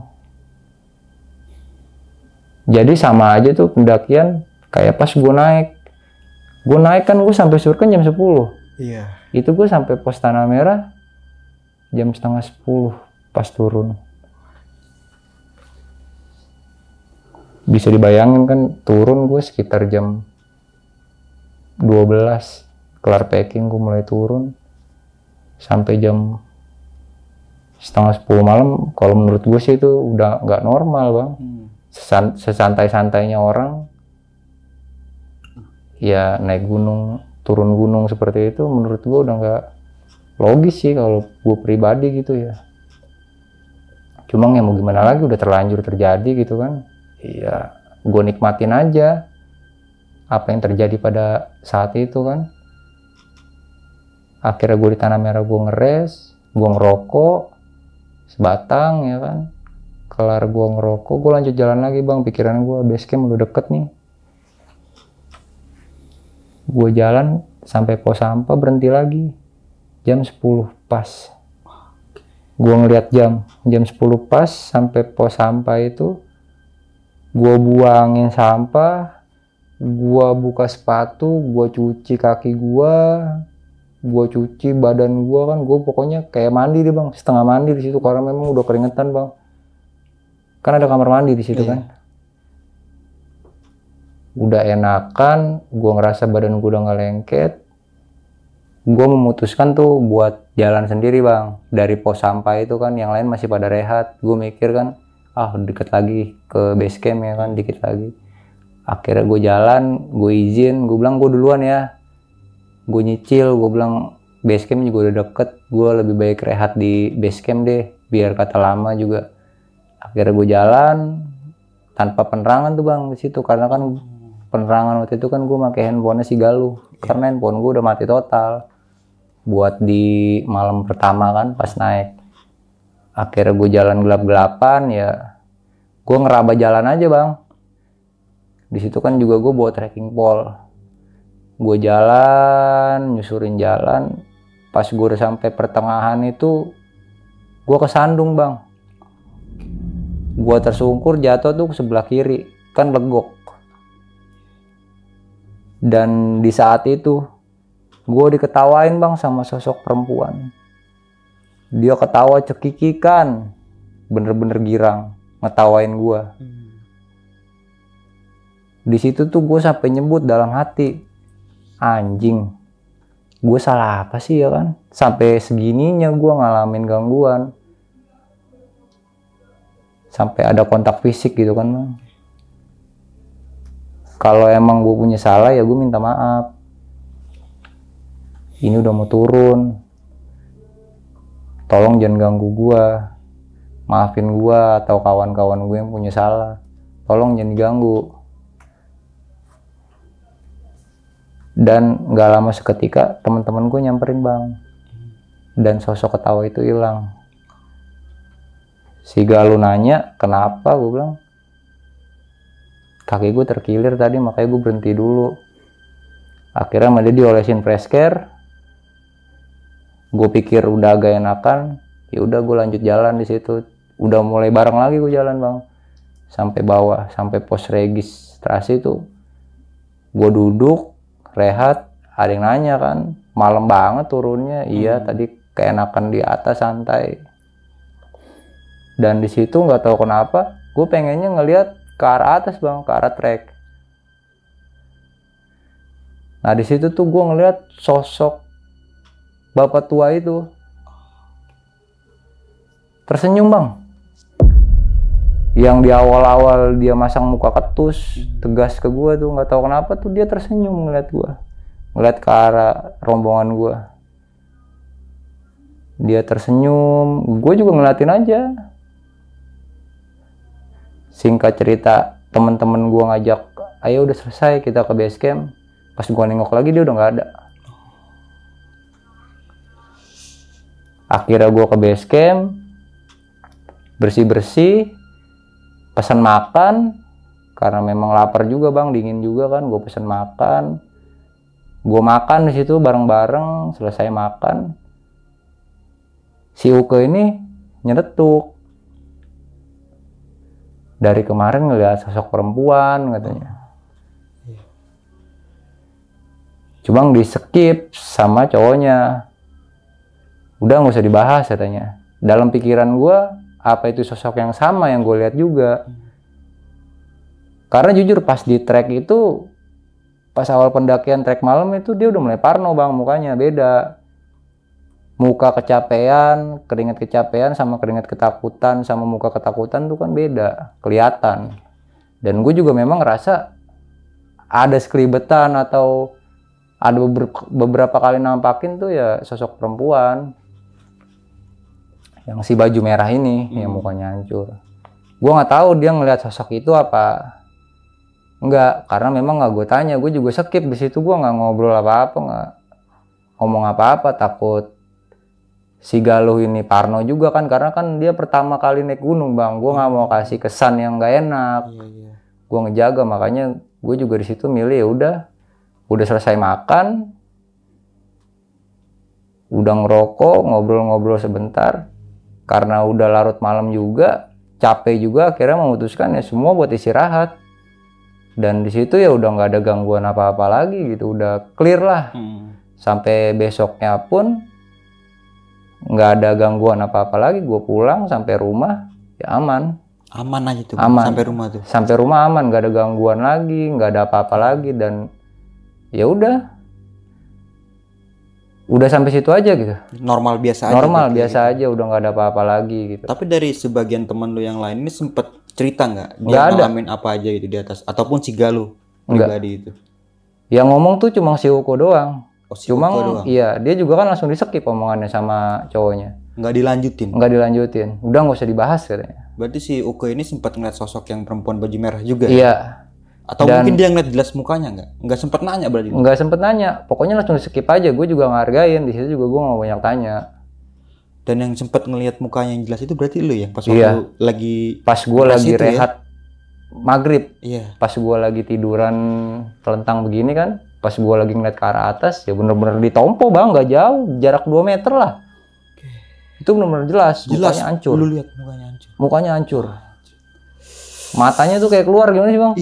A: Jadi sama aja tuh pendakian kayak pas gue naik kan gue sampai Surken jam 10.
B: Iya.
A: Itu gue sampai pos Tanah Merah jam 9:30 pas turun. Bisa dibayangin kan, turun gue sekitar jam 12. Kelar packing gue mulai turun sampai jam 9:30 malam. Kalau menurut gue sih itu udah nggak normal bang. Sesantai-santainya orang ya naik gunung, turun gunung seperti itu, menurut gue udah nggak logis sih kalau gue pribadi gitu ya. Cuma ya mau gimana lagi, udah terlanjur terjadi gitu kan. Iya, gue nikmatin aja apa yang terjadi pada saat itu kan. Akhirnya gue di Tanah Merah, gue ngeres, gue ngerokok sebatang ya kan. Kelar gue ngerokok, gue lanjut jalan lagi bang. Pikiran gue base camp udah deket nih. Gue jalan sampai pos sampah, berhenti lagi jam 10 pas. Gue ngeliat jam 10 pas sampai pos sampah itu. Gue buangin sampah, gue buka sepatu, gue cuci kaki gue cuci badan gue kan. Gue pokoknya kayak mandi deh bang, setengah mandi di situ karena memang udah keringetan bang. Kan ada kamar mandi di situ kan. Udah enakan, gue ngerasa badan gue udah nggak lengket. Gue memutuskan tuh buat jalan sendiri bang. Dari pos sampah itu kan, yang lain masih pada rehat. Gue mikir kan, deket lagi ke base camp ya kan, dikit lagi. Akhirnya gue jalan, gue izin, gue bilang gue duluan ya. Gue nyicil, gue bilang base camp juga udah deket. Gue lebih baik rehat di base camp deh, biar kata lama juga. Akhirnya gue jalan tanpa penerangan tuh bang di situ, karena kan penerangan waktu itu kan gue pakai handphonenya si Galuh, karena handphone gue udah mati total buat di malam pertama kan pas naik. Akhirnya gue jalan gelap-gelapan ya, gue ngeraba jalan aja bang. Di situ kan juga gue bawa trekking pole, gue jalan nyusurin jalan. Pas gue udah sampai pertengahan itu gue kesandung bang. Gue tersungkur jatuh tuh ke sebelah kiri kan, legok. Dan di saat itu gue diketawain bang sama sosok perempuan. Dia ketawa cekikikan, bener-bener girang ngetawain gue. Di situ tuh gue sampai nyebut dalam hati, anjing, gue salah apa sih ya kan? Sampai segininya gue ngalamin gangguan. Sampai ada kontak fisik gitu kan bang. Kalau emang gue punya salah ya gue minta maaf. Ini udah mau turun. Tolong jangan ganggu gue. Maafin gue atau kawan-kawan gue yang punya salah. Tolong jangan diganggu. Dan gak lama seketika teman-teman gue nyamperin bang. Dan sosok ketawa itu hilang. Si Galuh nanya, kenapa? Gue bilang, kaki gue terkilir tadi, makanya gue berhenti dulu. Akhirnya sama dia diolesin fresh care. Gue pikir udah agak enakan, ya udah gue lanjut jalan di situ. Udah mulai bareng lagi gue jalan bang, sampai bawah, sampai pos registrasi tuh. Gue duduk, rehat, ada yang nanya kan, malam banget turunnya. Iya, tadi keenakan di atas santai. Dan di situ nggak tahu kenapa, gue pengennya ngelihat ke arah atas bang, ke arah trek. Nah di situ tuh gue ngelihat sosok bapak tua itu tersenyum bang. Yang di awal-awal dia masang muka ketus, tegas ke gue tuh, nggak tahu kenapa tuh dia tersenyum ngeliat gue, ngeliat ke arah rombongan gue. Dia tersenyum, gue juga ngeliatin aja. Singkat cerita, teman-teman gue ngajak, ayo udah selesai kita ke base camp. Pas gue nengok lagi dia udah nggak ada. Akhirnya gue ke base camp, bersih-bersih, pesan makan, karena memang lapar juga bang, dingin juga kan. Gue pesan makan, gue makan di situ bareng-bareng. Selesai makan, si Uke ini nyeretuk. Dari kemarin ngeliat sosok perempuan katanya. Cuma di skip sama cowoknya. Udah nggak usah dibahas katanya. Dalam pikiran gue, apa itu sosok yang sama yang gue lihat juga. Karena jujur pas di trek itu, pas awal pendakian trek malam itu dia udah mulai parno bang, mukanya beda. Muka kecapean, keringat kecapean sama keringat ketakutan sama muka ketakutan tuh kan beda, kelihatan. Dan gue juga memang ngerasa ada sekelibetan atau ada beberapa kali nampakin tuh ya sosok perempuan. Yang si baju merah ini, yang mukanya hancur. Gue nggak tahu dia ngelihat sosok itu apa. Enggak, karena memang nggak gue tanya. Gue juga skip di situ, gue nggak ngobrol apa-apa, nggak ngomong apa-apa, takut si Galuh ini parno juga kan, karena kan dia pertama kali naik gunung bang. Gue nggak mau kasih kesan yang nggak enak. Gue ngejaga, makanya gue juga di situ milih ya udah selesai makan, udah ngerokok, ngobrol-ngobrol sebentar. Karena udah larut malam juga, capek juga, akhirnya memutuskan ya semua buat istirahat. Dan di situ ya udah nggak ada gangguan apa-apa lagi gitu, udah clear lah. Sampai besoknya pun nggak ada gangguan apa-apa lagi. Gue pulang sampai rumah ya aman
B: aja tuh
A: aman. Sampai rumah aman, nggak ada gangguan lagi, nggak ada apa-apa lagi. Dan ya udah sampai situ aja gitu,
B: normal biasa aja
A: udah nggak ada apa-apa lagi gitu.
B: Tapi dari sebagian teman lu yang lain ini sempet cerita nggak dia ngalamin apa aja gitu di atas, ataupun si Galuh pribadi itu? Yang
A: ngomong tuh cuma si Uko doang.
B: Cuma doang.
A: Iya, dia juga kan langsung di-skip omongannya sama cowoknya.
B: Nggak dilanjutin.
A: Udah nggak usah dibahas katanya.
B: Berarti si Uke ini sempat ngeliat sosok yang perempuan baju merah juga?
A: Iya.
B: Atau mungkin dia ngeliat jelas mukanya nggak? Nggak sempet nanya berarti?
A: Nggak sempet nanya. Pokoknya langsung di-skip aja. Gue juga ngehargain. Di situ juga gue nggak banyak tanya.
B: Dan yang sempet ngeliat mukanya yang jelas itu berarti lu ya? Pas
A: waktu
B: lagi...
A: Pas gue lagi rehat maghrib.
B: Iya.
A: Pas gue lagi tiduran telentang begini kan. Pas gue lagi ngeliat ke arah atas, ya bener-bener ditompo bang, nggak jauh, jarak 2 meter lah. Itu bener-bener jelas, mukanya hancur.
B: Lu lihat
A: mukanya hancur. Matanya tuh kayak keluar, gimana sih bang?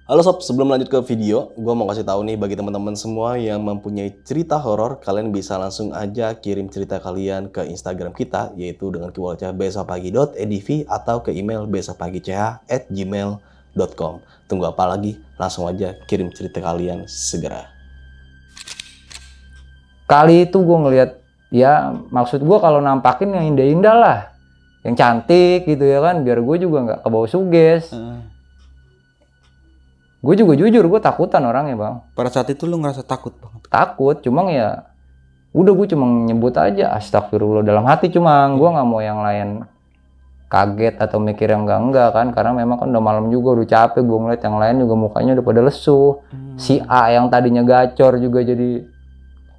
C: Halo sob, sebelum lanjut ke video, gue mau kasih tahu nih bagi teman-teman semua yang mempunyai cerita horor, kalian bisa langsung aja kirim cerita kalian ke Instagram kita, yaitu dengan keywordnya besokpagi.edv atau ke email besokpagi.ch@gmail.com. gmail.com. Tunggu apa lagi? Langsung aja kirim cerita kalian segera.
A: Kali itu gue ngeliat, ya maksud gue kalau nampakin yang indah-indah lah, yang cantik gitu ya kan, biar gue juga nggak kebawa suges. Gue juga jujur, gue takutan orangnya bang.
B: Pada saat itu lu ngerasa takut banget?
A: Takut, cuma ya udah gue cuma nyebut aja astagfirullah dalam hati, cuma gue nggak mau yang lain kaget atau mikir yang enggak kan, karena memang kan udah malam juga, udah capek. Gue ngeliat yang lain juga mukanya udah pada lesuh. Si A yang tadinya gacor juga jadi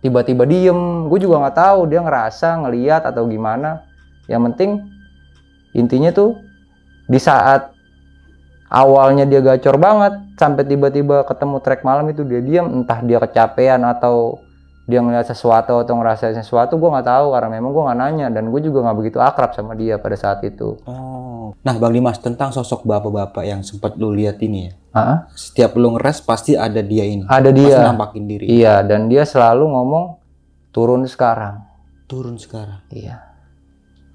A: tiba-tiba diem. Gue juga nggak tahu dia ngerasa ngeliat atau gimana. Yang penting intinya tuh di saat awalnya dia gacor banget sampai tiba-tiba ketemu trek malam itu dia diem, entah dia kecapean atau dia ngeliat sesuatu atau ngerasain sesuatu, gue nggak tahu karena memang gue nggak nanya dan gue juga nggak begitu akrab sama dia pada saat itu.
B: Oh, nah Bang Dimas, tentang sosok bapak-bapak yang sempat lu lihat ini ya, setiap lu ngeres pasti ada dia ini.
A: Ada dia.
B: Pasti nampakin diri.
A: Iya, dan dia selalu ngomong turun sekarang.
B: Turun sekarang.
A: Iya.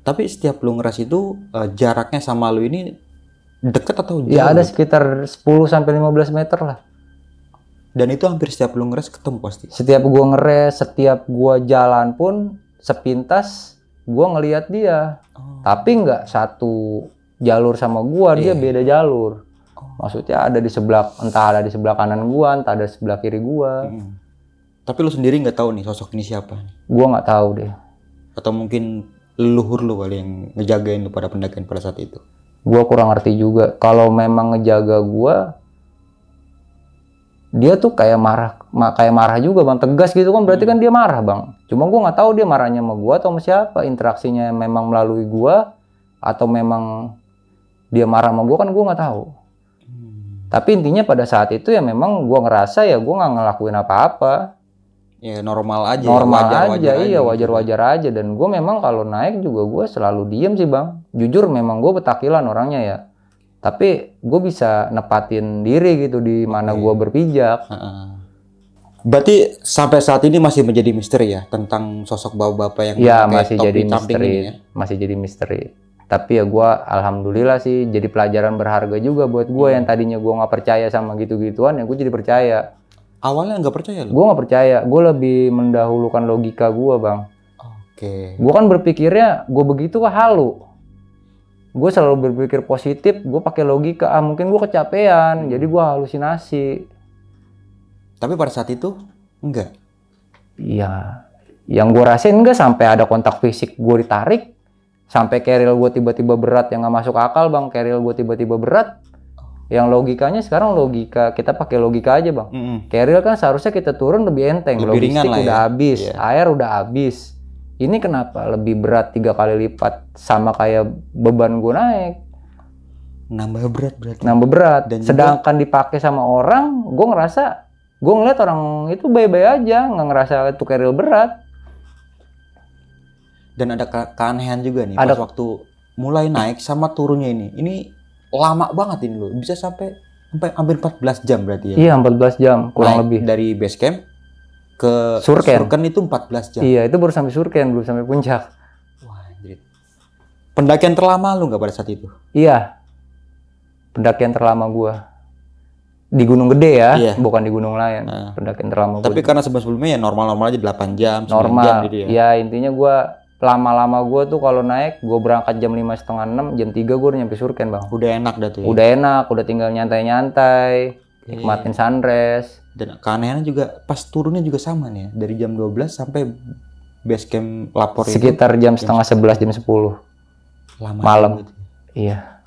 B: Tapi setiap lu ngeres itu jaraknya sama lu ini deket atau jauh?
A: Ya ada sekitar 10-15 meter lah.
B: Dan itu hampir setiap lu ngeres ketemu pasti?
A: Setiap gua ngeres, setiap gua jalan pun sepintas gua ngelihat dia. Tapi nggak satu jalur sama gua, dia beda jalur. Maksudnya ada di sebelah, entah ada di sebelah kanan gua, entah ada di sebelah kiri gua.
B: Tapi lu sendiri nggak tahu nih sosok ini siapa?
A: Gua nggak tahu deh.
B: Atau mungkin leluhur lu kali yang ngejagain lu pada pendakian pada saat itu?
A: Gua kurang ngerti juga. Kalau memang ngejaga gua, dia tuh kayak marah juga bang, tegas gitu kan, berarti kan dia marah bang. Cuma gue nggak tahu dia marahnya sama gue atau sama siapa, interaksinya memang melalui gue atau memang dia marah sama gue kan gue nggak tahu. Tapi intinya pada saat itu ya memang gue ngerasa ya gue nggak ngelakuin apa-apa.
B: Ya normal aja.
A: Normal
B: wajar
A: aja, iya
B: gitu.
A: wajar-wajar aja. Dan gue memang kalau naik juga gue selalu diem sih bang. Jujur memang gue petakilan orangnya ya. Tapi gue bisa nepatin diri gitu di mana gue berpijak.
B: Berarti sampai saat ini masih menjadi misteri ya tentang sosok bapak-bapak yang
A: ya,
B: pakai
A: masih
B: topi
A: jadi
B: camping
A: misteri,
B: ini ya?
A: Masih jadi misteri. Tapi ya gue alhamdulillah sih jadi pelajaran berharga juga buat gue yang tadinya gue nggak percaya sama gitu-gituan, ya gue jadi percaya.
B: Awalnya nggak percaya lo?
A: Gue nggak percaya, gue lebih mendahulukan logika gue bang.
B: Oke.
A: Gue kan berpikirnya gue begitu halu. Gue selalu berpikir positif, gue pakai logika, mungkin gue kecapean, jadi gue halusinasi.
B: Tapi pada saat itu enggak?
A: Iya, yang gue rasain enggak sampai ada kontak fisik gue ditarik, sampai keril gue tiba-tiba berat yang nggak masuk akal bang, keril gue tiba-tiba berat. Yang logikanya sekarang logika, kita pakai logika aja bang. Keril kan seharusnya kita turun lebih enteng,
B: lebih ringan
A: logistik
B: lah
A: udah
B: ya.
A: habis, air udah habis. Ini kenapa lebih berat 3 kali lipat, sama kayak beban gue naik.
B: Nambah berat berarti.
A: Nambah berat.
B: Dan
A: sedangkan dipakai sama orang, gue ngerasa, gue ngeliat orang itu baik-baik aja, nggak ngerasa itu keril berat.
B: Dan ada keanehan juga nih, pas waktu mulai naik sama turunnya ini. Ini lama banget ini loh, bisa sampai hampir 14 jam berarti ya?
A: Iya, 14 jam, kurang lebih.
B: Dari base camp ke
A: Surken
B: itu 14 jam.
A: Iya, itu baru sampai Surken, belum sampai puncak.
B: Wah, anjir. Pendakian terlama lu nggak pada saat itu?
A: Iya, pendakian terlama gua di Gunung Gede ya, bukan di gunung lain. Pendakian terlama.
B: Tapi karena sebelumnya ya normal-normal aja 8 jam, 9
A: normal
B: jam gitu ya.
A: Ya intinya gua lama-lama gua tuh kalau naik, gua berangkat jam 5:30, 6, jam 3 gua udah nyampe Surken bang.
B: Udah enak dah tuh ya?
A: Udah enak, udah tinggal nyantai-nyantai, nikmatin sunrise.
B: Dan keanehannya juga pas turunnya juga sama nih ya, dari jam 12 sampai base camp lapor itu
A: sekitar jam setengah 11, jam 10 malam
B: gitu.
A: Iya,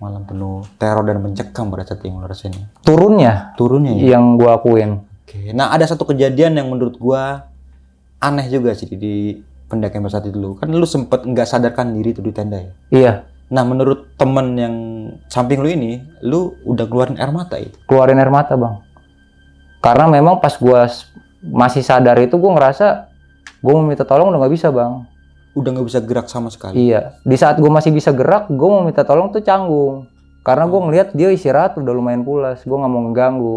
B: malam penuh teror dan mencekam pada saat yang lu rasain.
A: turunnya
B: ya?
A: Yang gua akuin.
B: Oke. Nah ada satu kejadian yang menurut gua aneh juga sih di pendakian pada saat itu. Kan lu sempet nggak sadarkan diri tuh di tenda ya?
A: Iya.
B: Nah menurut temen yang samping lu ini, lu udah keluarin air mata itu?
A: Keluarin air mata bang, karena memang pas gua masih sadar itu gua ngerasa gua mau minta tolong udah nggak bisa bang.
B: Udah nggak bisa gerak sama sekali?
A: Iya, di saat gua masih bisa gerak gua mau minta tolong tuh canggung, karena gua ngelihat dia istirahat udah lumayan pulas, gua nggak mau ngeganggu.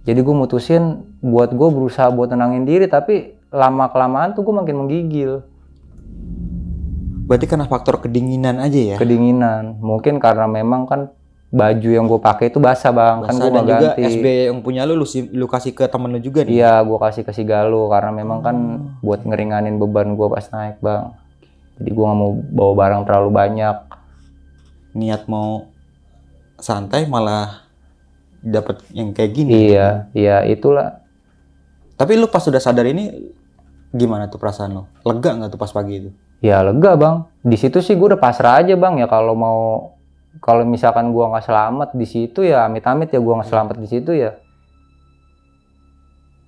A: Jadi gua mutusin buat gua berusaha buat tenangin diri, tapi lama kelamaan tuh gua makin menggigil.
B: Berarti karena faktor kedinginan aja ya?
A: Kedinginan, mungkin karena memang kan baju yang gue pakai itu basah bang, kan
B: Basah,
A: gue
B: dan
A: nggak
B: juga
A: ganti.
B: SB yang punya lu kasih ke temen lu juga nih.
A: Iya, gue kasih ke si Galuh karena memang kan buat ngeringanin beban gue pas naik bang. Jadi gue nggak mau bawa barang terlalu banyak.
B: Niat mau santai malah dapat yang kayak gini.
A: Iya, itulah.
B: Tapi lu pas sudah sadar ini gimana tuh perasaan lu? Lega nggak tuh pas pagi itu?
A: Ya lega bang. Di situ sih gue udah pasrah aja bang ya, kalau misalkan gue nggak selamat di situ ya amit-amit ya gue nggak selamat di situ ya.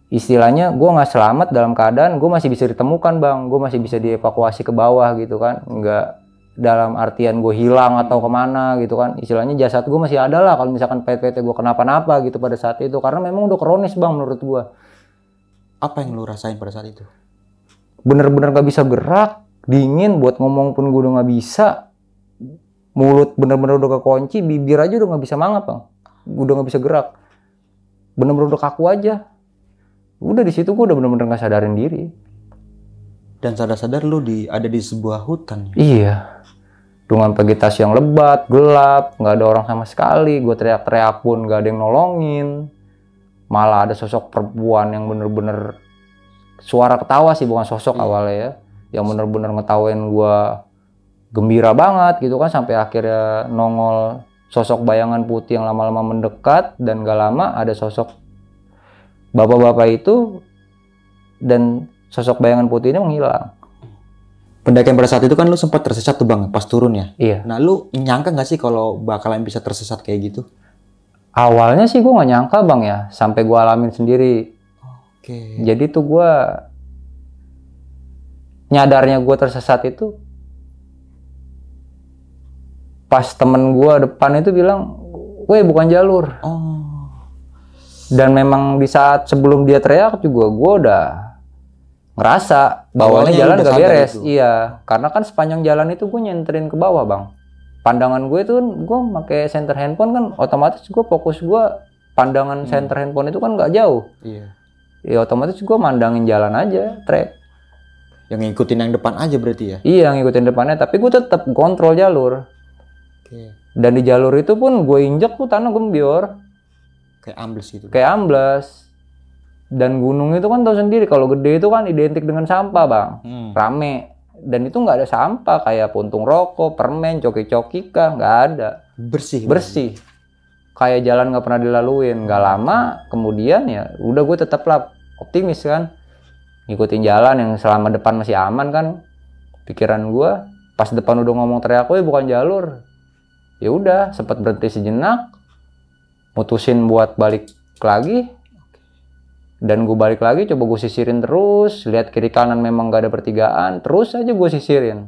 A: Istilahnya gue nggak selamat dalam keadaan gue masih bisa ditemukan bang, gue masih bisa dievakuasi ke bawah gitu kan, nggak dalam artian gue hilang atau kemana gitu kan. Istilahnya jasad gue masih ada lah kalau misalkan PT gue kenapa-napa gitu pada saat itu, karena memang udah kronis bang menurut gue.
B: Apa yang lu rasain pada saat itu?
A: Bener-bener gak bisa gerak, dingin, buat ngomong pun gue udah nggak bisa, mulut bener-bener udah kekunci, bibir aja udah nggak bisa mangap bang, udah nggak bisa gerak, bener-bener udah kaku aja. Udah di situ gue udah bener-bener nggak sadarin diri.
B: Dan sadar-sadar lu ada di sebuah hutan.
A: Iya, dengan vegetasi yang lebat, gelap, nggak ada orang sama sekali. Gue teriak-teriak pun nggak ada yang nolongin. Malah ada sosok perempuan yang bener-bener suara ketawa sih, bukan sosok awalnya ya, yang bener-bener ngetawain gue gembira banget gitu kan, sampai akhirnya nongol sosok bayangan putih yang lama-lama mendekat, dan gak lama ada sosok bapak-bapak itu, dan sosok bayangan putih ini menghilang.
B: Pendakian pada saat itu kan lu sempat tersesat tuh bang pas turun ya.
A: Iya.
B: Nah lu nyangka nggak sih kalau bakalan bisa tersesat kayak gitu?
A: Awalnya sih gue nggak nyangka bang ya, sampai gue alamin sendiri.
B: Oke.
A: Jadi tuh gue nyadarnya gue tersesat itu pas temen gue depan itu bilang, "Weh, bukan jalur."
B: Oh.
A: Dan memang di saat sebelum dia teriak juga gue udah ngerasa bahwa ini jalan gak beres. Iya, karena kan sepanjang jalan itu gue nyenterin ke bawah bang. Pandangan gue itu kan, gue pakai center handphone kan, otomatis gue fokus gue pandangan center handphone itu kan gak jauh.
B: Iya.
A: Ya otomatis gue mandangin jalan aja, trek.
B: Yang ngikutin yang depan aja berarti ya?
A: Iya, ngikutin depannya, tapi gue tetap kontrol jalur.
B: Oke.
A: Dan di jalur itu pun gue injek tuh tanah gembior.
B: Kayak ambles gitu.
A: Kayak amblas. Dan gunung itu kan tahu sendiri, kalau gede itu kan identik dengan sampah bang. Rame. Dan itu nggak ada sampah kayak puntung rokok, permen, coki-coki kah, nggak ada.
B: Bersih.
A: Bersih. Kayak jalan nggak pernah dilaluin. Nggak lama kemudian ya udah gue tetaplah optimis kan, ngikutin jalan yang selama depan masih aman kan. Pikiran gue pas depan udah ngomong teriak, "Woi, bukan jalur." Ya udah sempat berhenti sejenak, mutusin buat balik lagi. Dan gue balik lagi, coba gue sisirin terus, lihat kiri kanan memang gak ada pertigaan, terus aja gue sisirin.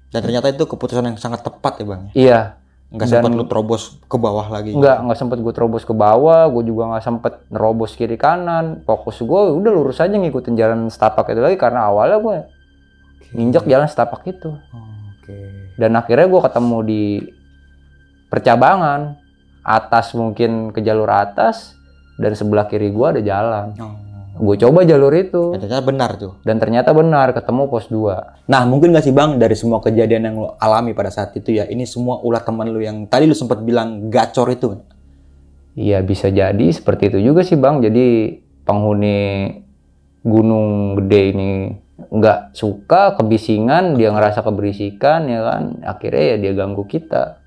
B: Dan ternyata itu keputusan yang sangat tepat ya bang?
A: Iya.
B: Nggak sempat lu terobos ke bawah lagi?
A: Nggak sempat gue terobos ke bawah, gue juga nggak sempat nerobos kiri kanan. Fokus gue udah lurus aja ngikutin jalan setapak itu lagi, karena awalnya gue nginjek jalan setapak itu. Dan akhirnya gue ketemu di percabangan atas, mungkin ke jalur atas, dan sebelah kiri gue ada jalan. Gue coba jalur itu.
B: Dan ternyata benar tuh.
A: Dan ternyata benar, ketemu pos 2.
B: Nah, mungkin gak sih bang, dari semua kejadian yang lo alami pada saat itu ya, ini semua ulah teman lu yang tadi lu sempat bilang gacor itu?
A: Iya, bisa jadi seperti itu juga sih bang. Jadi penghuni Gunung Gede ini nggak suka kebisingan, dia ngerasa keberisikan ya kan. Akhirnya ya dia ganggu kita.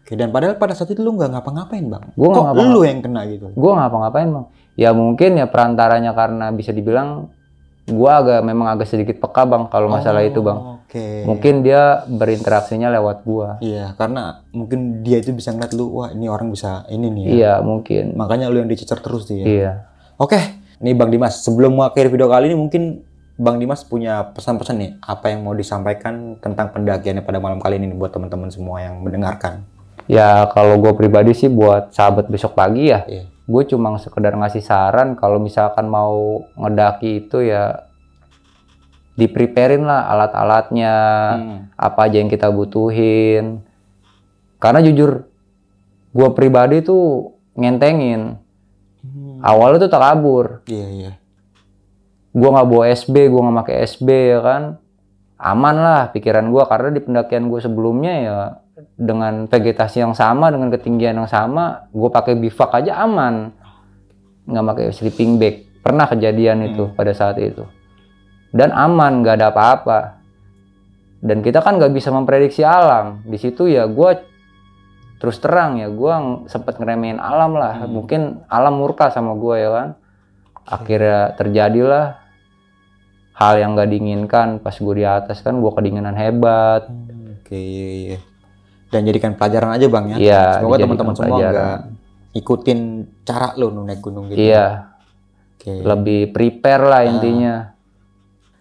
B: Oke, dan padahal pada saat itu lu nggak ngapa-ngapain bang.
A: Kok
B: lu yang kena gitu?
A: Gue nggak ngapa-ngapain bang. Ya mungkin ya perantaranya karena bisa dibilang gue memang agak sedikit peka bang kalau masalah itu bang. Mungkin dia berinteraksinya lewat gue.
B: Iya, karena mungkin dia itu bisa ngeliat lu, wah ini orang bisa ini nih ya.
A: Iya mungkin.
B: Makanya lu yang dicecer terus tuh ya.
A: Iya.
B: Oke, nih Bang Dimas, sebelum mengakhiri video kali ini mungkin Bang Dimas punya pesan-pesan nih, apa yang mau disampaikan tentang pendakiannya pada malam kali ini buat teman-teman semua yang mendengarkan.
A: Ya kalau gue pribadi sih buat sahabat besok pagi ya,
B: Iya.
A: gue cuma sekedar ngasih saran kalau misalkan mau ngedaki itu ya di-preparein lah alat-alatnya, apa aja yang kita butuhin. Karena jujur, gue pribadi tuh ngentengin. Awalnya tuh tak kabur.
B: Iya.
A: Gue nggak bawa SB, gue nggak pakai SB ya kan. Aman lah pikiran gue, karena di pendakian gue sebelumnya ya dengan vegetasi yang sama, dengan ketinggian yang sama, gue pakai bivak aja aman, nggak pakai sleeping bag. Pernah kejadian itu pada saat itu, dan aman, nggak ada apa-apa. Dan kita kan nggak bisa memprediksi alam. Di situ ya gue terus terang ya, gue sempet ngeremehin alam lah. Mungkin alam murka sama gue ya kan. Akhirnya terjadilah hal yang nggak diinginkan. Pas gue di atas kan gue kedinginan hebat.
B: Oke. Dan jadikan pelajaran aja Bang ya.
A: Iya,
B: Semoga
A: dijadikan
B: teman-teman semua
A: pelajaran.
B: nggak ikutin cara lo naik gunung gitu.
A: Iya,
B: Oke.
A: lebih prepare lah intinya.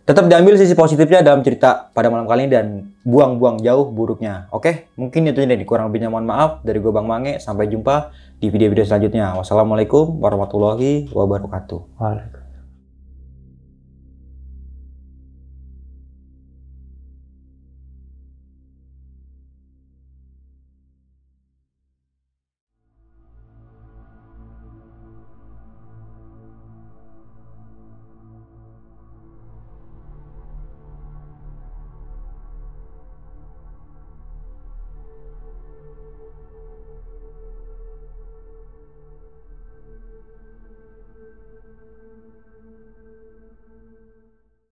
B: Tetap diambil sisi positifnya dalam cerita pada malam kali ini dan buang-buang jauh buruknya. Oke, mungkin itu aja nih. Kurang lebihnya mohon maaf dari gue Bang Mange. Sampai jumpa di video-video selanjutnya. Wassalamualaikum warahmatullahi wabarakatuh.
A: Waalaikumsalam.